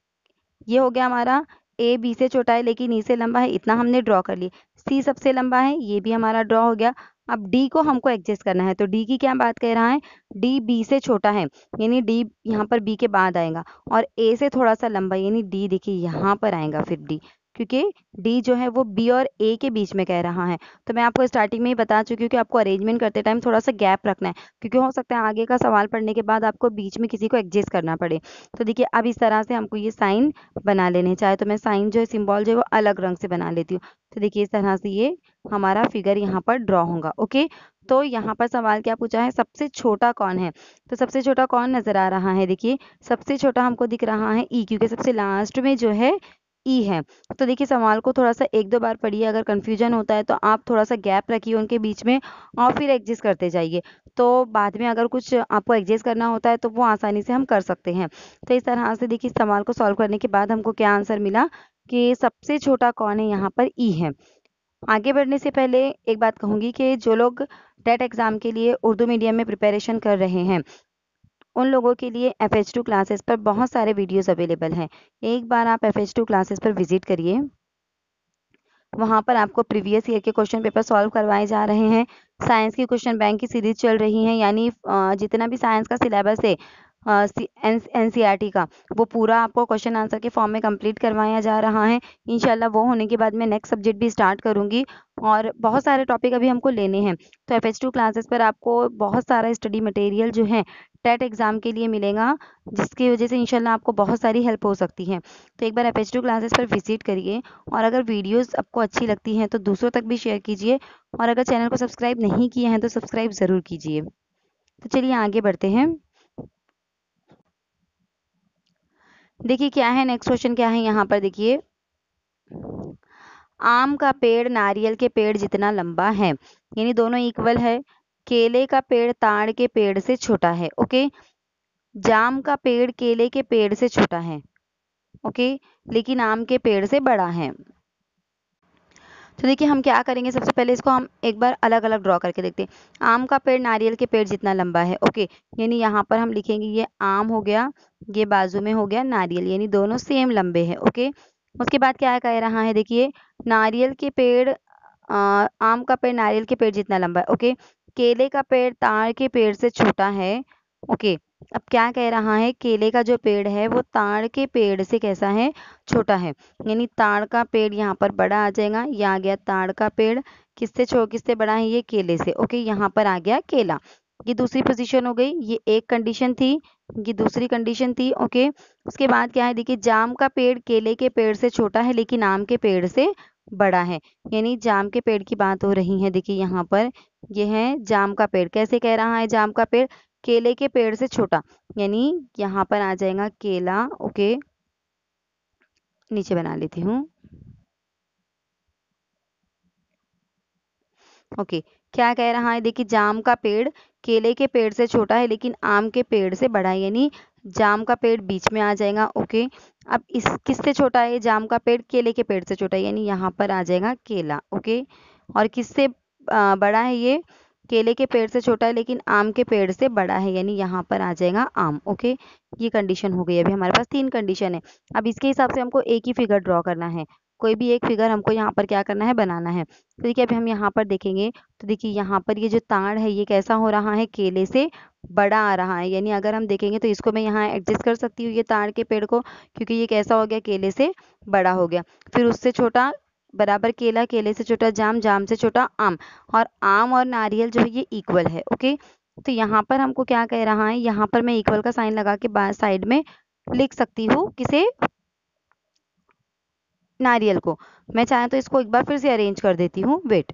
ये हो गया हमारा ए बी से छोटा है लेकिन ई से लंबा है, इतना हमने ड्रॉ कर लिया। सी सबसे लंबा है, ये भी हमारा ड्रॉ हो गया। अब डी को हमको एडजस्ट करना है, तो डी की क्या बात कह रहा है, डी बी से छोटा है यानी डी यहाँ पर बी के बाद आएगा, और ए से थोड़ा सा लंबा यानी डी देखिए यहाँ पर आएगा फिर डी, क्योंकि डी जो है वो बी और ए के बीच में कह रहा है। तो मैं आपको स्टार्टिंग में ही बता चुकी हूँ कि आपको अरेंजमेंट करते टाइम थोड़ा सा गैप रखना है, क्योंकि हो सकता है आगे का सवाल पढ़ने के बाद आपको बीच में किसी को एडजस्ट करना पड़े। तो देखिए अब इस तरह से हमको ये साइन बना लेने, चाहे तो मैं साइन जो है सिंबल जो है वो अलग रंग से बना लेती हूँ। तो देखिए इस तरह से ये हमारा फिगर यहाँ पर ड्रॉ होगा। ओके, तो यहाँ पर सवाल क्या पूछा है, सबसे छोटा कौन है, तो सबसे छोटा कौन नजर आ रहा है, देखिए सबसे छोटा हमको दिख रहा है ई, क्योंकि सबसे लास्ट में जो है ई है। तो देखिए सवाल को थोड़ा सा एक दो बार पढ़िए, अगर कंफ्यूजन होता है तो आप थोड़ा सा गैप रखिए उनके बीच में और फिर एडजस्ट करते जाइए, तो बाद में अगर कुछ आपको एडजस्ट करना होता है तो वो आसानी से हम कर सकते हैं। तो इस तरह से देखिए सवाल को सॉल्व करने के बाद हमको क्या आंसर मिला कि सबसे छोटा कौन है, यहाँ पर ई है। आगे बढ़ने से पहले एक बात कहूँगी कि जो लोग टेट एग्ज़ाम के लिए उर्दू मीडियम में प्रिपरेशन कर रहे हैं उन लोगों के लिए FH2 क्लासेस पर बहुत सारे वीडियोस अवेलेबल हैं। एक बार आप FH2 क्लासेस पर विजिट करिए, वहाँ पर आपको प्रीवियस ईयर के क्वेश्चन पेपर सॉल्व करवाए जा रहे हैं। साइंस की क्वेश्चन बैंक की सीरीज चल रही है, यानी जितना भी साइंस का सिलेबस है NCERT का, वो पूरा आपको क्वेश्चन आंसर के फॉर्म में कंप्लीट करवाया जा रहा है। इंशाल्लाह वो होने के बाद मैं नेक्स्ट सब्जेक्ट भी स्टार्ट करूँगी, और बहुत सारे टॉपिक अभी हमको लेने हैं। तो FH2 क्लासेस पर आपको बहुत सारा स्टडी मटेरियल जो है टेट एग्ज़ाम के लिए मिलेगा, जिसकी वजह से इंशाल्लाह आपको बहुत सारी हेल्प हो सकती है। तो एक बार FH2 क्लासेस पर विजिट करिए, और अगर वीडियोस आपको अच्छी लगती हैं तो दूसरों तक भी शेयर कीजिए, और अगर चैनल को सब्सक्राइब नहीं किए हैं तो सब्सक्राइब ज़रूर कीजिए। तो चलिए आगे बढ़ते हैं। देखिए क्या है नेक्स्ट क्वेश्चन, क्या है यहाँ पर, देखिए आम का पेड़ नारियल के पेड़ जितना लंबा है, यानी दोनों इक्वल है। केले का पेड़ ताड़ के पेड़ से छोटा है। ओके, जाम का पेड़ केले के पेड़ से छोटा है, ओके, लेकिन आम के पेड़ से बड़ा है। तो देखिए हम क्या करेंगे, सबसे पहले इसको हम एक बार अलग अलग ड्रॉ करके देखते हैं। आम का पेड़ नारियल के पेड़ जितना लंबा है, ओके, यानी यहाँ पर हम लिखेंगे ये आम हो गया, ये बाजू में हो गया नारियल, यानी दोनों सेम लंबे हैं। ओके, उसके बाद क्या कह रहा है, देखिए नारियल के पेड़ आम का पेड़ नारियल के पेड़ जितना लंबा है। ओके, केले का पेड़ ताड़ के पेड़ से छोटा है। ओके, अब क्या कह रहा है, केले का जो पेड़ है वो ताड़ के पेड़ से कैसा है, छोटा है, यानी ताड़ का पेड़ यहाँ पर बड़ा आ जाएगा। ये आ गया ताड़ का पेड़, किससे बड़ा है, ये केले से। ओके, यहाँ पर आ गया केला, ये दूसरी पोजीशन हो गई, ये एक कंडीशन थी, ये दूसरी कंडीशन थी। ओके, उसके बाद क्या है, देखिए जाम का पेड़ केले के पेड़ से छोटा है लेकिन आम के पेड़ से बड़ा है, यानी जाम के पेड़ की बात हो रही है। देखिए यहाँ पर ये है जाम का पेड़, कैसे कह रहा है, जाम का पेड़ केले के पेड़ से छोटा, यानी यहाँ पर आ जाएगा केला। ओके, नीचे बना लेती हूँ। ओके, क्या कह रहा है, देखिए जाम का पेड़ केले के पेड़ से छोटा है लेकिन आम के पेड़ से बड़ा है, यानी जाम का पेड़ बीच में आ जाएगा। ओके, अब इस किससे छोटा है, जाम का पेड़ केले के पेड़ से छोटा है, यानी यहाँ पर आ जाएगा केला। ओके, और किससे बड़ा है, ये केले के पेड़ से छोटा है लेकिन आम के पेड़ से बड़ा है, यानी यहाँ पर आ जाएगा आम। ओके, ये कंडीशन हो गई। अभी हमारे पास 3 कंडीशन है। अब इसके हिसाब से हमको एक ही फिगर ड्रॉ करना है, कोई भी एक फिगर हमको यहाँ पर क्या करना है, बनाना है। तो देखिए अभी हम यहाँ पर देखेंगे, तो देखिए यहाँ पर ये जो ताड़ है ये कैसा हो रहा है, केले से बड़ा आ रहा है, यानी अगर हम देखेंगे तो इसको मैं यहाँ एडजस्ट कर सकती हूँ ये ताड़ के पेड़ को, क्योंकि ये कैसा हो गया, केले से बड़ा हो गया। फिर उससे छोटा बराबर केला, केले से छोटा जाम, जाम से छोटा आम, और आम और नारियल जो है ये इक्वल है। ओके, तो यहाँ पर हमको क्या कह रहा है, यहाँ पर मैं इक्वल का साइन लगा के साइड में लिख सकती हूँ किसे, नारियल को। मैं चाहे तो इसको एक बार फिर से अरेंज कर देती हूँ, वेट।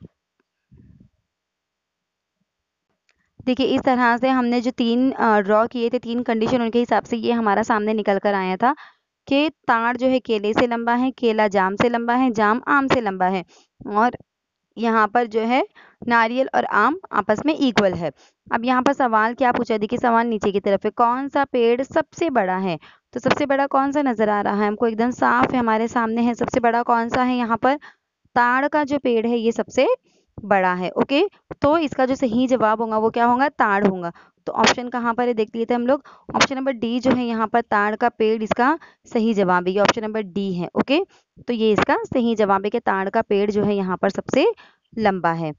देखिए इस तरह से हमने जो 3 ड्रॉ किए थे, 3 कंडीशन, उनके हिसाब से ये हमारा सामने निकल कर आया था कि ताड़ जो है केले से लंबा है, केला जाम से लंबा है, जाम आम से लंबा है, और यहाँ पर जो है नारियल और आम आपस में इक्वल है। अब यहाँ पर सवाल क्या पूछा है, देखिए सवाल नीचे की तरफ है, कौन सा पेड़ सबसे बड़ा है, तो सबसे बड़ा कौन सा नजर आ रहा है हमको, एकदम साफ है, हमारे सामने है। सबसे बड़ा कौन सा है, यहाँ पर ताड़ का जो पेड़ है ये सबसे बड़ा है। ओके, तो इसका जो सही जवाब होगा वो क्या होगा, ताड़ होगा। तो ऑप्शन कहाँ पर है देख लिए थे हम लोग। ऑप्शन नंबर डी जो है यहाँ पर ताड़ का पेड़ इसका सही जवाब है, ये ऑप्शन नंबर डी है। ओके, तो ये इसका सही जवाब है कि ताड़ का पेड़ जो है यहाँ पर सबसे लंबा है।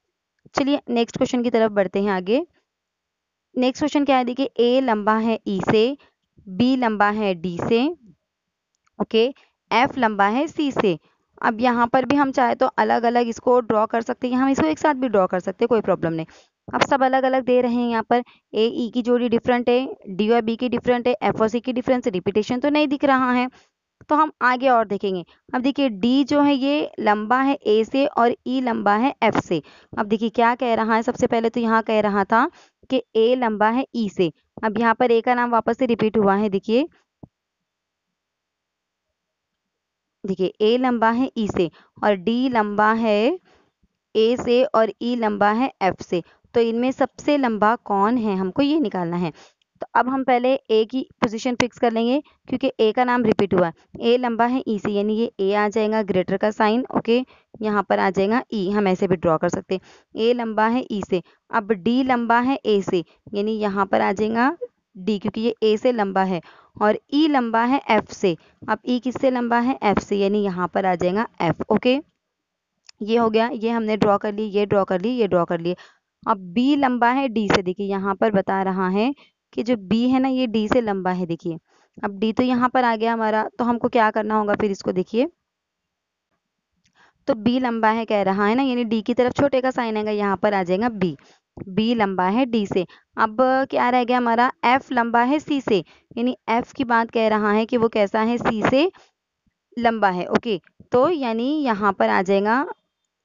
चलिए नेक्स्ट क्वेश्चन की तरफ बढ़ते हैं आगे। नेक्स्ट क्वेश्चन क्या है देखिए, ए लंबा है ई से, बी लंबा है डी से, ओके, एफ लंबा है सी से। अब यहाँ पर भी हम चाहे तो अलग अलग इसको ड्रॉ कर सकते हैं, हम इसको एक साथ भी ड्रॉ कर सकते हैं, कोई प्रॉब्लम नहीं। अब सब अलग अलग दे रहे हैं यहाँ पर, ए ई की जोड़ी डिफरेंट है, डी और बी की डिफरेंट है, एफ और सी की डिफरेंस, रिपीटेशन तो नहीं दिख रहा है, तो हम आगे और देखेंगे। अब देखिए डी जो है ये लंबा है ए से और ई लंबा है एफ से। अब देखिए क्या कह रहा है, सबसे पहले तो यहाँ कह रहा था कि ए लंबा है ई से। अब यहाँ पर ए का नाम वापस से रिपीट हुआ है, देखिए देखिए ए लंबा है ई से और डी लंबा है ए से और ई लंबा है एफ से। तो इनमें सबसे लंबा कौन है, हमको ये निकालना है। तो अब हम पहले ए की पोजीशन फिक्स कर लेंगे, क्योंकि ए का नाम रिपीट हुआ है। ए लंबा है ई से, यानी ये ए आ जाएगा ग्रेटर का साइन, ओके, यहाँ पर आ जाएगा ई, हम ऐसे भी ड्रॉ कर सकते हैं। ए लंबा है ई से। अब डी लंबा है ए से, यानी यहाँ पर आ जाएगा डी, क्योंकि ये ए से लंबा है। और ई लंबा है एफ से। अब ई किससे लंबा है, एफ से, यानी यहाँ पर आ जाएगा एफ। ओके, ये हो गया, ये हमने ड्रॉ कर ली, ये ड्रॉ कर ली, ये ड्रॉ कर लिए। अब बी लंबा है डी से, देखिए यहाँ पर बता रहा है कि जो बी है ना ये डी से लंबा है। देखिए अब डी तो यहाँ पर आ गया हमारा, तो हमको क्या करना होगा फिर इसको, देखिए तो बी लंबा है कह रहा है ना, यानी डी की तरफ छोटे का साइन आएगा, यहाँ पर आ जाएगा बी। बी लंबा है डी से। अब क्या रह गया हमारा, एफ लंबा है सी से, यानी एफ की बात कह रहा है कि वो कैसा है, सी से लंबा है। ओके, तो यानी यहाँ पर आ जाएगा,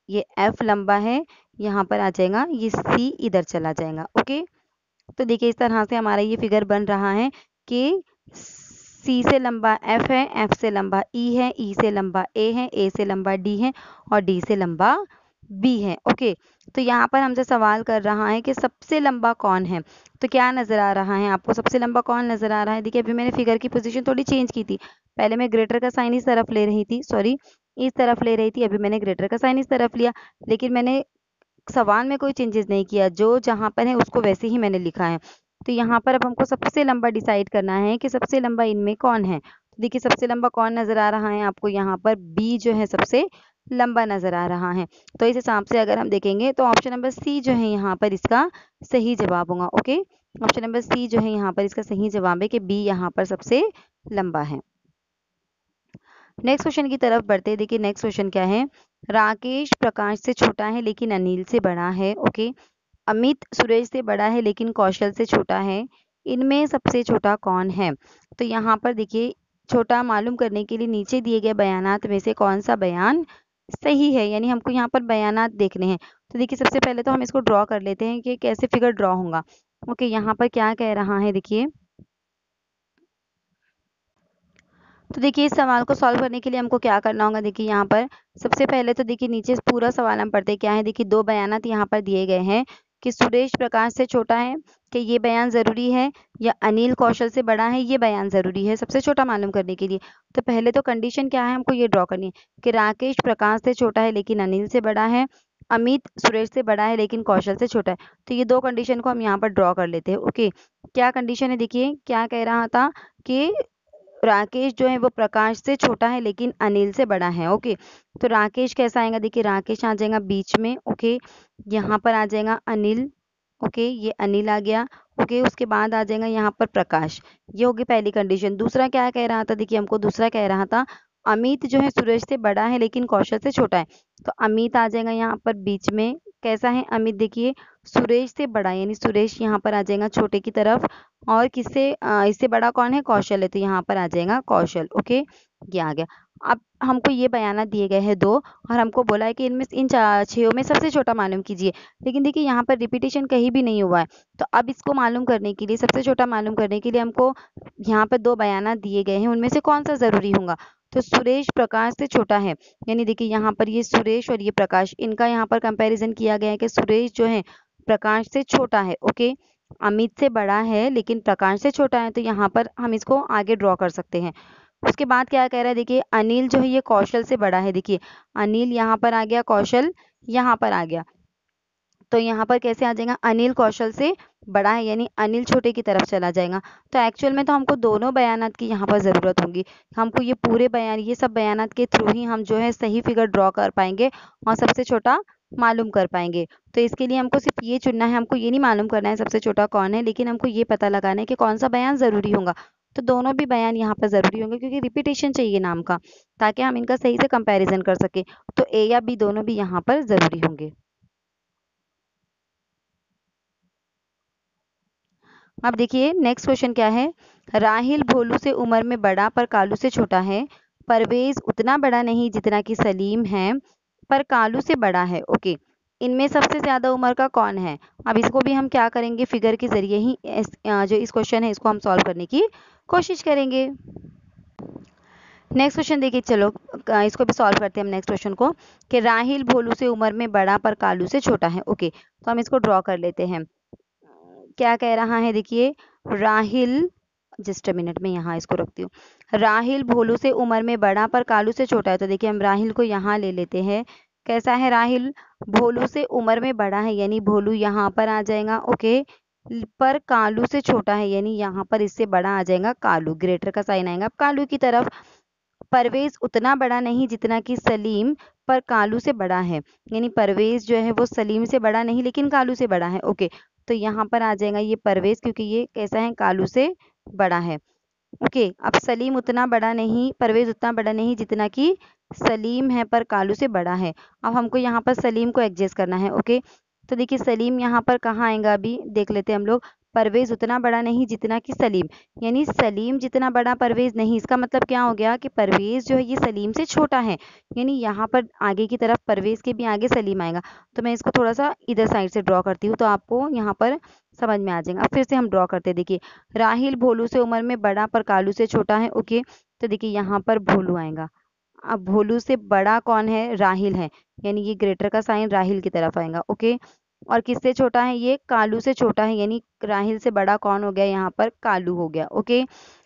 ये एफ लंबा है, यहाँ पर आ जाएगा ये सी इधर चला जाएगा। ओके, तो देखिए इस तरह से हमारा ये फिगर बन रहा है कि सी से लंबा एफ है, एफ से लंबा ई है, ई से लंबा ए से लंबा डी है और डी से लंबा बी है। ओके, तो यहाँ पर हमसे सवाल कर रहा है कि सबसे लंबा कौन है। तो क्या नजर आ रहा है आपको, सबसे लंबा कौन नजर आ रहा है। देखिए अभी मैंने फिगर की पोजीशन थोड़ी चेंज की थी, पहले मैं ग्रेटर का साइन इस तरफ ले रही थी, सॉरी इस तरफ ले रही थी, अभी मैंने ग्रेटर का साइन इस तरफ लिया, लेकिन मैंने सवाल में कोई चेंजेस नहीं किया, जो जहाँ पर है उसको वैसे ही मैंने लिखा है। तो यहाँ पर अब हमको सबसे लंबा डिसाइड करना है कि सबसे लंबा इनमें कौन है। तो देखिए सबसे लंबा कौन नजर आ रहा है आपको, यहाँ पर बी जो है सबसे लंबा नजर आ रहा है। तो इस हिसाब से अगर हम देखेंगे तो ऑप्शन नंबर सी जो है यहाँ पर इसका सही जवाब होगा। ओके, ऑप्शन नंबर सी जो है यहाँ पर इसका सही जवाब है कि बी यहाँ पर सबसे लंबा है। नेक्स्ट क्वेश्चन की तरफ बढ़ते हैं। देखिए नेक्स्ट क्वेश्चन क्या है, राकेश प्रकाश से छोटा है लेकिन अनिल से बड़ा है। ओके, अमित सुरेश से बड़ा है लेकिन कौशल से छोटा है, इनमें सबसे छोटा कौन है। तो यहाँ पर देखिए छोटा मालूम करने के लिए नीचे दिए गए बयानात में से कौन सा बयान सही है, यानी हमको यहाँ पर बयानात देखने हैं। तो देखिए सबसे पहले तो हम इसको ड्रॉ कर लेते हैं कि कैसे फिगर ड्रॉ होगा। ओके, यहाँ पर क्या कह रहा है देखिए, तो देखिए इस सवाल को सॉल्व करने के लिए हमको क्या करना होगा। देखिए यहाँ पर सबसे पहले तो देखिए नीचे पूरा सवाल हम पढ़ते क्या है। देखिए दो बयानात यहाँ पर दिए गए हैं कि सुरेश प्रकाश से छोटा है, कि ये बयान जरूरी है, या अनिल कौशल से बड़ा है, ये बयान जरूरी है सबसे छोटा मालूम करने के लिए। तो पहले तो कंडीशन क्या है, हमको ये ड्रॉ करनी है कि राकेश प्रकाश से छोटा है लेकिन अनिल से बड़ा है, अमित सुरेश से बड़ा है लेकिन कौशल से छोटा है। तो ये दो कंडीशन को हम यहाँ पर ड्रॉ कर लेते हैं। ओके, क्या कंडीशन है, देखिए क्या कह रहा था कि राकेश जो है वो प्रकाश से छोटा है लेकिन अनिल से बड़ा है। ओके, तो राकेश कैसा आएगा, देखिए राकेश आ जाएगा बीच में। ओके, यहाँ पर आ जाएगा अनिल। ओके, ये अनिल आ गया। ओके, उसके बाद आ जाएगा यहाँ पर प्रकाश। ये होगी पहली कंडीशन। दूसरा क्या कह रहा था, देखिए हमको दूसरा कह रहा था अमित जो है सुरेश से बड़ा है लेकिन कौशल से छोटा है। तो अमित आ जाएगा यहाँ पर बीच में। कैसा है अमित, देखिए सुरेश से बड़ा, यानी सुरेश यहाँ पर आ जाएगा छोटे की तरफ। और किससे इससे बड़ा कौन है, कौशल है, तो यहाँ पर आ जाएगा कौशल। ओके, ये आ गया। अब हमको ये बयाना दिए गए हैं दो, और हमको बोला है कि इनमें इन छह में सबसे छोटा मालूम कीजिए। लेकिन देखिए यहाँ पर रिपीटेशन कहीं भी नहीं हुआ है, तो अब इसको मालूम करने के लिए, सबसे छोटा मालूम करने के लिए हमको यहाँ पर दो बयाना दिए गए हैं, उनमें से कौन सा जरूरी होगा। तो सुरेश प्रकाश से छोटा है, यानी देखिए यहाँ पर ये सुरेश और ये प्रकाश, इनका यहाँ पर कंपैरिजन किया गया है कि सुरेश जो है प्रकाश से छोटा है। ओके, अमित से बड़ा है लेकिन प्रकाश से छोटा है, तो यहाँ पर हम इसको आगे ड्रॉ कर सकते हैं। उसके बाद क्या कह रहा है, देखिए अनिल जो है ये कौशल से बड़ा है। देखिए अनिल यहाँ पर आ गया, कौशल यहाँ पर आ गया। तो यहाँ पर कैसे आ जाएगा, अनिल कौशल से बड़ा है, यानी अनिल छोटे की तरफ चला जाएगा। तो एक्चुअल में तो हमको दोनों बयानात की यहाँ पर ज़रूरत होगी। हमको ये पूरे बयान, ये सब बयानात के थ्रू ही हम जो है सही फिगर ड्रॉ कर पाएंगे और सबसे छोटा मालूम कर पाएंगे। तो इसके लिए हमको सिर्फ ये चुनना है, हमको ये नहीं मालूम करना है सबसे छोटा कौन है, लेकिन हमको ये पता लगाना है कि कौन सा बयान ज़रूरी होगा। तो दोनों भी बयान यहाँ पर ज़रूरी होंगे, क्योंकि रिपीटेशन चाहिए नाम का, ताकि हम इनका सही से कंपैरिजन कर सके। तो ए या बी दोनों भी यहाँ पर ज़रूरी होंगे। अब देखिए नेक्स्ट क्वेश्चन क्या है। राहिल भोलू से उम्र में बड़ा पर कालू से छोटा है। परवेज उतना बड़ा नहीं जितना कि सलीम है, पर कालू से बड़ा है। ओके, इनमें सबसे ज्यादा उम्र का कौन है। अब इसको भी हम क्या करेंगे, फिगर के जरिए ही जो इस क्वेश्चन है इसको हम सॉल्व करने की कोशिश करेंगे। नेक्स्ट क्वेश्चन देखिए, चलो इसको भी सॉल्व करते हैं हम नेक्स्ट क्वेश्चन को, कि राहिल भोलू से उम्र में बड़ा पर कालू से छोटा है। ओके, तो हम इसको ड्रॉ कर लेते हैं। क्या कह रहा है, देखिए राहिल, जस्ट अ मिनट में यहाँ इसको रखती हूँ। राहिल भोलू से उम्र में बड़ा पर कालू से छोटा है। तो देखिए हम राहिल को यहाँ ले लेते हैं। कैसा है राहिल, भोलू से उम्र में बड़ा है, यानी भोलू यहाँ पर आ जाएगा। ओके, पर कालू से छोटा है, यानी यहाँ पर इससे बड़ा आ जाएगा कालू, ग्रेटर का साइन आएगा कालू की तरफ। परवेज उतना बड़ा नहीं जितना कि सलीम, पर कालू से बड़ा है, यानी परवेज जो है वो सलीम से बड़ा नहीं लेकिन कालू से बड़ा है। ओके, तो यहाँ पर आ जाएगा ये परवेज, क्योंकि ये कैसा है, कालू से बड़ा है। ओके, अब सलीम उतना बड़ा नहीं, परवेज उतना बड़ा नहीं जितना कि सलीम है, पर कालू से बड़ा है। अब हमको यहाँ पर सलीम को एडजस्ट करना है। ओके, तो देखिए सलीम यहाँ पर कहाँ आएगा, अभी देख लेते हैं हम लोग। परवेज उतना बड़ा नहीं जितना कि सलीम, यानी सलीम जितना बड़ा परवेज नहीं। इसका मतलब क्या हो गया कि परवेज जो है ये सलीम से छोटा है, यानी यहाँ पर आगे की तरफ परवेज के भी आगे सलीम आएगा। तो मैं इसको थोड़ा सा इधर साइड से ड्रॉ करती हूँ, तो आपको यहाँ पर समझ में आ जाएगा। अब फिर से हम ड्रॉ करते हैं। देखिए राहिल भोलू से उम्र में बड़ा पर कालू से छोटा है। ओके, तो देखिए यहाँ पर भोलू आएगा। अब भोलू से बड़ा कौन है, राहिल है, यानी ये ग्रेटर का साइन राहिल की तरफ आएगा। ओके, और किससे छोटा है, ये कालू से छोटा है, यानी राहिल से बड़ा कौन हो गया, यहाँ पर कालू हो गया। ओके,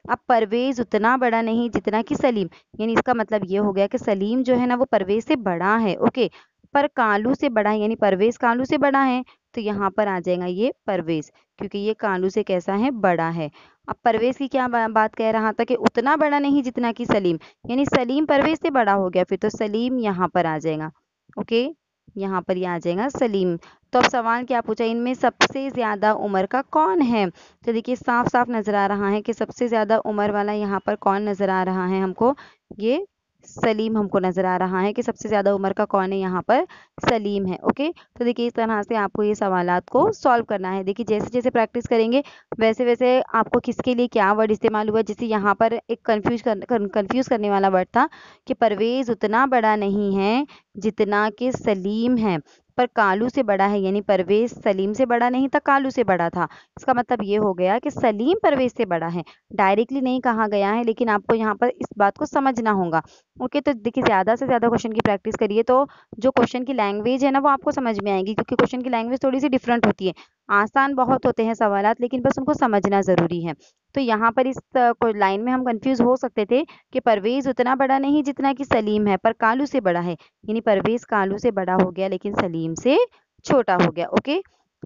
अब परवेज उतना बड़ा नहीं जितना कि सलीम, यानी इसका मतलब ये हो गया कि सलीम जो है ना वो परवेज से बड़ा है। ओके, पर कालू से बड़ा है, यानी परवेज कालू से बड़ा है। तो यहाँ पर आ जाएगा ये परवेज, क्योंकि ये कालू से कैसा है, बड़ा है। अब परवेज की क्या बात कह रहा था कि उतना बड़ा नहीं जितना कि सलीम, यानी सलीम परवेज से बड़ा हो गया, फिर तो सलीम यहाँ पर आ जाएगा। ओके, यहाँ पर ये आ जाएगा सलीम। तो अब सवाल क्या पूछा, इनमें सबसे ज्यादा उम्र का कौन है। तो देखिए साफ साफ नजर आ रहा है कि सबसे ज्यादा उम्र वाला यहाँ पर कौन नजर आ रहा है हमको, ये सलीम हमको नजर आ रहा है कि सबसे ज्यादा उम्र का कौन है, यहाँ पर सलीम है। ओके, तो देखिए इस तरह से आपको ये सवालात को सॉल्व करना है। देखिए जैसे जैसे प्रैक्टिस करेंगे वैसे वैसे आपको किसके लिए क्या वर्ड इस्तेमाल हुआ। जैसे यहाँ पर एक कंफ्यूज करने वाला वर्ड था कि परवेज उतना बड़ा नहीं है जितना कि सलीम है, पर कालू से बड़ा है, यानी परवेज सलीम से बड़ा नहीं था, कालू से बड़ा था। इसका मतलब ये हो गया कि सलीम परवेज से बड़ा है। डायरेक्टली नहीं कहा गया है, लेकिन आपको यहाँ पर इस बात को समझना होगा। ओके, तो देखिए ज्यादा से ज्यादा क्वेश्चन की प्रैक्टिस करिए, तो जो क्वेश्चन की लैंग्वेज है ना वो आपको समझ में आएगी, क्योंकि क्वेश्चन की लैंग्वेज थोड़ी सी डिफरेंट होती है। आसान बहुत होते हैं सवालात, लेकिन बस उनको समझना जरूरी है। तो यहाँ पर इस लाइन में हम कंफ्यूज हो सकते थे कि परवेज उतना बड़ा नहीं जितना कि सलीम है, पर कालू से बड़ा है, यानी परवेज कालू से बड़ा हो गया लेकिन सलीम से छोटा हो गया। ओके,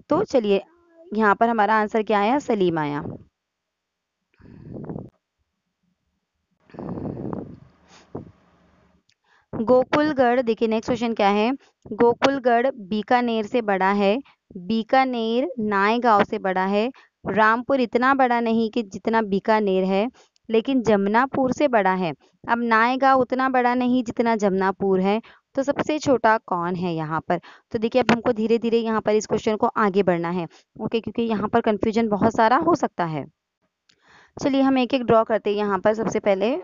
तो चलिए यहाँ पर हमारा आंसर क्या आया, सलीम आया। गोकुलगढ़, देखिए नेक्स्ट क्वेश्चन क्या है। गोकुलगढ़ बीकानेर से बड़ा है, बीकानेर नायगांव से बड़ा है, रामपुर इतना बड़ा नहीं कि जितना बीकानेर है, लेकिन जमनापुर से बड़ा है। अब नायगांव उतना बड़ा नहीं जितना जमनापुर है, तो सबसे छोटा कौन है यहाँ पर। तो देखिए अब हमको धीरे धीरे यहाँ पर इस क्वेश्चन को आगे बढ़ना है। ओके, क्योंकि यहाँ पर कंफ्यूजन बहुत सारा हो सकता है। चलिए हम एक एक ड्रॉ करते हैं। यहाँ पर सबसे पहले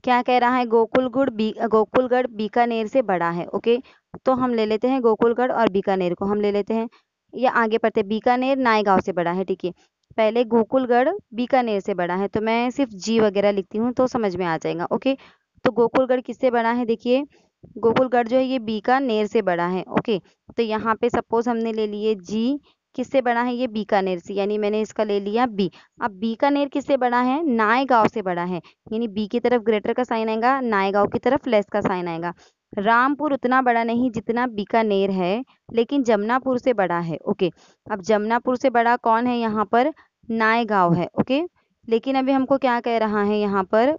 क्या कह रहा है, गोकुलगढ़ बीकानेर से बड़ा है। ओके, तो हम ले लेते हैं गोकुलगढ़ और बीकानेर को हम ले लेते हैं, या आगे पढ़ते, बीकानेर नायगांव से बड़ा है। ठीक है, पहले गोकुलगढ़ बीकानेर से बड़ा है, तो मैं सिर्फ जी वगैरह लिखती हूँ तो समझ में आ जाएगा। ओके, तो गोकुलगढ़ किससे बड़ा है, देखिए गोकुलगढ़ जो है ये बीकानेर से बड़ा है। ओके, तो यहाँ पे सपोज हमने ले लिए जी, किससे बड़ा है, ये बीकानेर से, यानी मैंने इसका ले लिया बी। अब बीकानेर किससे बड़ा है, नायगांव से बड़ा है, यानी बी की तरफ ग्रेटर का साइन आएगा, नायगांव की तरफ लेस का साइन आएगा। रामपुर उतना बड़ा नहीं जितना बीकानेर है, लेकिन जमनापुर से बड़ा है। ओके, अब जमनापुर से बड़ा कौन है यहाँ पर? नायगांव है। ओके, लेकिन अभी हमको क्या कह रहा है यहाँ पर,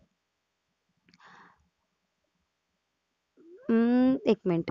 एक मिनट,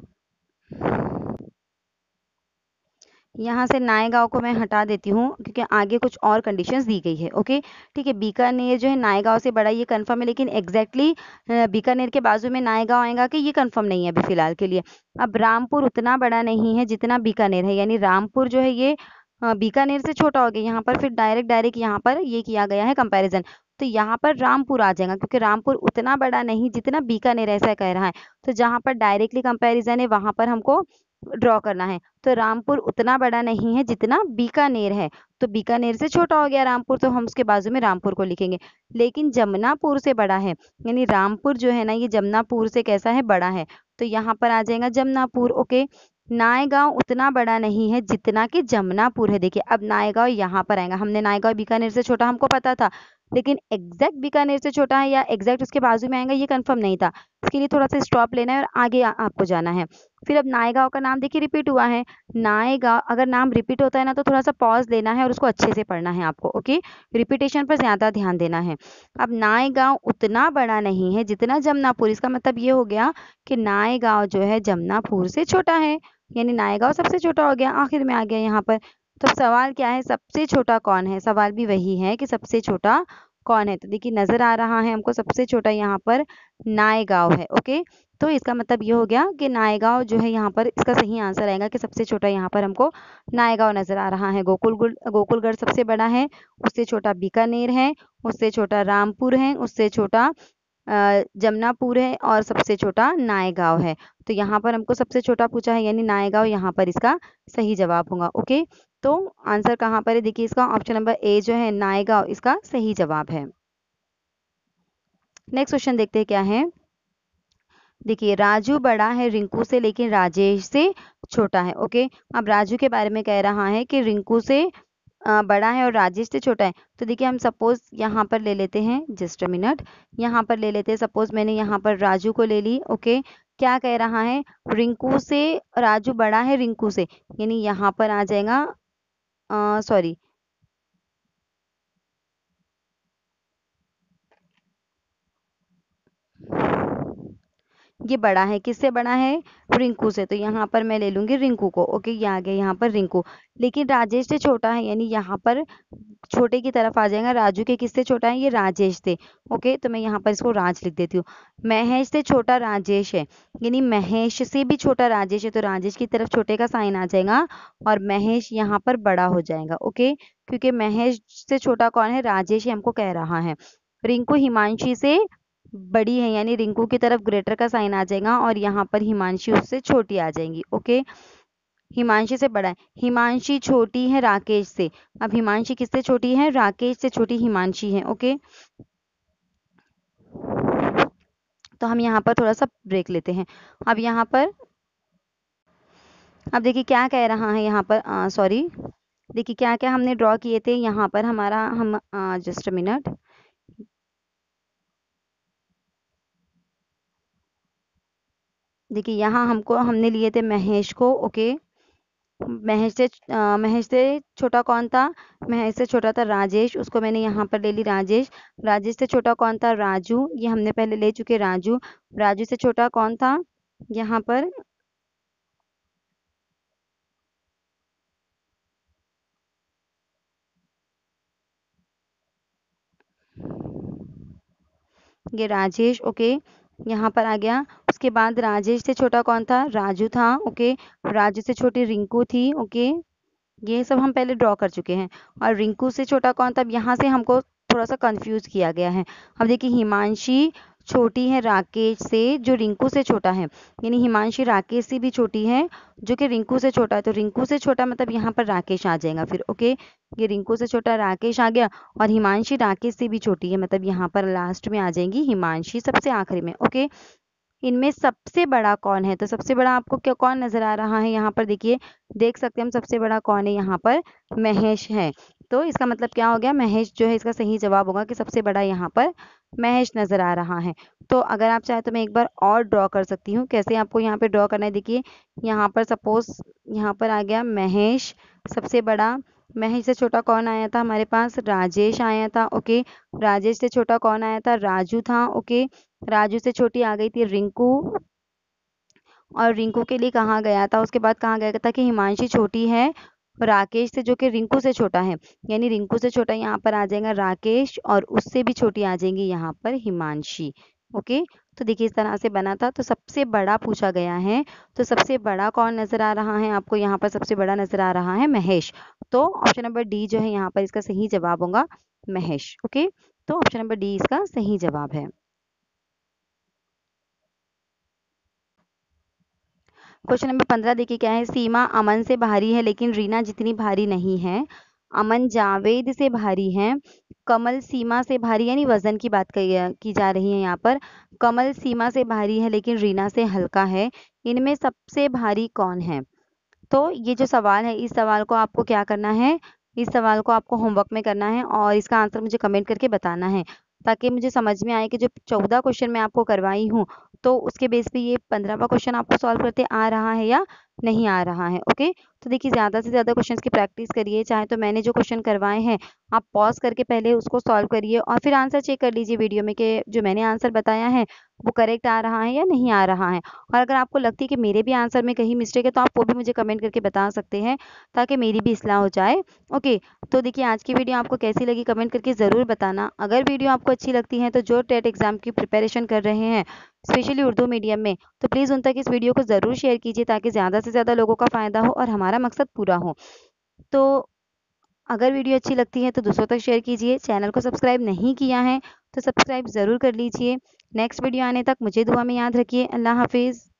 यहाँ से नायगांव को मैं हटा देती हूँ क्योंकि आगे कुछ और कंडीशंस दी गई है। ओके, ठीक है, बीकानेर जो है नायगांव से बड़ा, ये कंफर्म है, लेकिन एग्जैक्टली बीकानेर के बाजू में नायगांव आएगा कि ये कंफर्म नहीं है अभी फिलहाल के लिए। अब रामपुर उतना बड़ा नहीं है जितना बीकानेर है, यानी रामपुर जो है ये बीकानेर से छोटा हो गया यहाँ पर, फिर डायरेक्ट यहाँ पर ये किया गया है कंपेरिजन, तो यहाँ पर रामपुर आ जाएगा क्योंकि रामपुर उतना बड़ा नहीं जितना बीकानेर, ऐसा कह रहा है। तो जहाँ पर डायरेक्टली कंपेरिजन है वहां पर हमको ड्रॉ करना है। तो रामपुर उतना बड़ा नहीं है जितना बीकानेर है, तो बीकानेर से छोटा हो गया रामपुर, तो हम उसके बाजू में रामपुर को लिखेंगे। लेकिन जमनापुर से बड़ा है, यानी रामपुर जो है ना ये जमनापुर से कैसा है? बड़ा है, तो यहाँ पर आ जाएगा जमनापुर। ओके, नायगांव उतना बड़ा नहीं है जितना कि जमनापुर है। देखिए अब नायगांव यहाँ पर आएगा, हमने नायगांव बीकानेर से छोटा हमको पता था, लेकिन एग्जैक्ट बीकानेर से छोटा है या एग्जैक्ट उसके बाजू में आएगा ये कंफर्म नहीं था। इसके लिए थोड़ा सा स्टॉप लेना है और आगे आपको जाना है। फिर अब नायगांव का नाम देखिए रिपीट हुआ है। नायगांव अगर नाम रिपीट होता है ना तो थोड़ा सा पॉज लेना है और उसको अच्छे से पढ़ना है आपको। ओके, रिपीटेशन पर ज्यादा ध्यान देना है। अब नायगांव उतना बड़ा नहीं है जितना जमनापुर, इसका मतलब ये हो गया कि नायगांव जो है जमनापुर से छोटा है, यानी नायगांव सबसे छोटा हो गया, आखिर में आ गया यहाँ पर। तो सवाल क्या है? सबसे छोटा कौन है? सवाल भी वही है कि सबसे छोटा कौन है। तो देखिए नजर आ रहा है हमको सबसे छोटा यहाँ पर नायगांव है। ओके, तो इसका मतलब ये हो गया कि नायगांव जो है यहाँ पर, इसका सही आंसर आएगा कि सबसे छोटा यहाँ पर हमको नायगांव नजर आ रहा है। गोकुलगढ़ सबसे बड़ा है, उससे छोटा बीकानेर है, उससे छोटा रामपुर है, उससे छोटा जमनापुर है और सबसे छोटा नायगांव है। तो यहाँ पर हमको सबसे छोटा पूछा है, यानी नायगांव यहाँ पर इसका सही जवाब होगा। ओके, तो आंसर कहाँ पर है? देखिए इसका ऑप्शन नंबर ए जो है नायगांव इसका सही जवाब है। नेक्स्ट क्वेश्चन देखते हैं क्या है। देखिए राजू बड़ा है रिंकू से लेकिन राजेश से छोटा है। ओके, अब राजू के बारे में कह रहा है कि रिंकू से बड़ा है और राजेश से छोटा है। तो देखिए हम सपोज यहाँ पर ले लेते हैं, जस्ट अ मिनट, यहाँ पर ले लेते हैं, सपोज मैंने यहाँ पर राजू को ले ली। ओके, क्या कह रहा है? रिंकू से राजू बड़ा है रिंकू से, यानी यहाँ पर आ जाएगा, सॉरी, ये बड़ा है, किससे बड़ा है? रिंकू से, तो यहाँ पर मैं ले लूंगी रिंकू को। ओके, ये आ गया यहाँ पर रिंकू, लेकिन राजेश से छोटा है, यानी यहाँ पर छोटे की तरफ आ जाएगा। राजू के किससे छोटा है? ये राजेश से। ओके, तो मैं यहाँ पर इसको राज लिख देती हूँ। महेश से छोटा राजेश है, यानी महेश से भी छोटा राजेश है, तो राजेश की तरफ छोटे का साइन आ जाएगा और महेश यहाँ पर बड़ा हो जाएगा। ओके, क्योंकि महेश से छोटा कौन है? राजेश ही हमको कह रहा है। रिंकू हिमांशी से बड़ी है, यानी रिंकू की तरफ ग्रेटर का साइन आ जाएगा और यहाँ पर हिमांशी उससे छोटी आ जाएंगी। ओके, हिमांशी से बड़ा है, हिमांशी छोटी है राकेश से। अब हिमांशी किससे छोटी है? राकेश से छोटी हिमांशी है। ओके, तो हम यहाँ पर थोड़ा सा ब्रेक लेते हैं। अब यहाँ पर अब देखिए क्या कह रहा है यहाँ पर, सॉरी, देखिए क्या क्या हमने ड्रॉ किए थे यहाँ पर हमारा, हम जस्ट अ मिनट, देखिए यहाँ हमको हमने लिए थे महेश को। ओके, महेश से छोटा कौन था? महेश से छोटा था राजेश, उसको मैंने यहाँ पर ले ली राजेश। राजेश से छोटा कौन था? राजू, ये हमने पहले ले चुके राजू। राजू से छोटा कौन था यहाँ पर? ये राजेश। ओके, यहाँ पर आ गया। उसके बाद राजेश से छोटा कौन था? राजू था। ओके, राजू से छोटी रिंकू थी। ओके, ये सब हम पहले ड्रॉ कर चुके हैं। और रिंकू से छोटा कौन था? अब यहाँ से हमको थोड़ा सा कंफ्यूज किया गया है। अब देखिए हिमांशी छोटी है राकेश से, जो रिंकू से छोटा है, यानी हिमांशी राकेश से भी छोटी है जो कि रिंकू से छोटा है। तो रिंकू से छोटा मतलब यहाँ पर राकेश आ जाएगा फिर। ओके, ये रिंकू से छोटा राकेश आ गया और हिमांशी राकेश से भी छोटी है, मतलब यहाँ पर लास्ट में आ जाएंगी हिमांशी सबसे आखिरी में। ओके, इनमें सबसे बड़ा कौन है? तो सबसे बड़ा आपको क्या कौन नजर आ रहा है यहाँ पर? देखिए, देख सकते हैं हम सबसे बड़ा कौन है यहाँ पर? महेश है। तो इसका मतलब क्या हो गया? महेश जो है इसका सही जवाब होगा कि सबसे बड़ा यहाँ पर महेश नजर आ रहा है। तो अगर आप चाहे तो मैं एक बार और ड्रॉ कर सकती हूँ। कैसे आपको यहाँ पे ड्रॉ करना है? देखिए, यहाँ पर सपोज यहाँ पर आ गया महेश सबसे बड़ा। महेश से छोटा कौन आया था हमारे पास? राजेश आया था। ओके, राजेश से छोटा कौन आया था? राजू था। ओके, राजू से छोटी आ गई थी रिंकू, और रिंकू के लिए कहाँ गया था? उसके बाद कहाँ गया था कि हिमांशी छोटी है राकेश से, जो कि रिंकू से छोटा है। यानी रिंकू से छोटा यहाँ पर आ जाएगा राकेश, और उससे भी छोटी आ जाएंगी यहाँ पर हिमांशी। ओके, तो देखिए इस तरह से बना था। तो सबसे बड़ा पूछा गया है, तो सबसे बड़ा कौन नजर आ रहा है आपको? यहाँ पर सबसे बड़ा नजर आ रहा है महेश। तो ऑप्शन नंबर डी जो है यहाँ पर इसका सही जवाब होगा महेश। ओके, तो ऑप्शन नंबर डी इसका सही जवाब है। क्वेश्चन नंबर 15 देखिए क्या है? सीमा अमन से भारी है लेकिन रीना जितनी भारी नहीं है। अमन जावेद से भारी है। कमल सीमा से भारी, यानी वजन की बात की जा रही है यहाँ पर। कमल सीमा से भारी है लेकिन रीना से हल्का है। इनमें सबसे भारी कौन है? तो ये जो सवाल है, इस सवाल को आपको क्या करना है? इस सवाल को आपको होमवर्क में करना है और इसका आंसर मुझे कमेंट करके बताना है, ताकि मुझे समझ में आए कि जो 14 क्वेश्चन मैं आपको करवाई हूँ, तो उसके बेस पे ये 15वां क्वेश्चन आपको सॉल्व करते आ रहा है या नहीं आ रहा है। ओके, तो देखिए ज़्यादा से ज़्यादा क्वेश्चन की प्रैक्टिस करिए। चाहे तो मैंने जो क्वेश्चन करवाए हैं आप पॉज करके पहले उसको सॉल्व करिए और फिर आंसर चेक कर लीजिए वीडियो में कि जो मैंने आंसर बताया है वो करेक्ट आ रहा है या नहीं आ रहा है। और अगर आपको लगती है कि मेरे भी आंसर में कहीं मिस्टेक है तो आप वो भी मुझे कमेंट करके बता सकते हैं, ताकि मेरी भी इस्लाह हो जाए। ओके, तो देखिए आज की वीडियो आपको कैसी लगी कमेंट करके ज़रूर बताना। अगर वीडियो आपको अच्छी लगती है तो जो टेट एग्जाम की प्रिपरेशन कर रहे हैं स्पेशली उर्दू मीडियम में, तो प्लीज़ उन तक इस वीडियो को ज़रूर शेयर कीजिए, ताकि ज़्यादा से ज़्यादा लोगों का फ़ायदा हो और हमारा मकसद पूरा हो। तो अगर वीडियो अच्छी लगती है तो दूसरों तक शेयर कीजिए। चैनल को सब्सक्राइब नहीं किया है तो सब्सक्राइब ज़रूर कर लीजिए। नेक्स्ट वीडियो आने तक मुझे दुआ में याद रखिए। अल्लाह हाफिज़।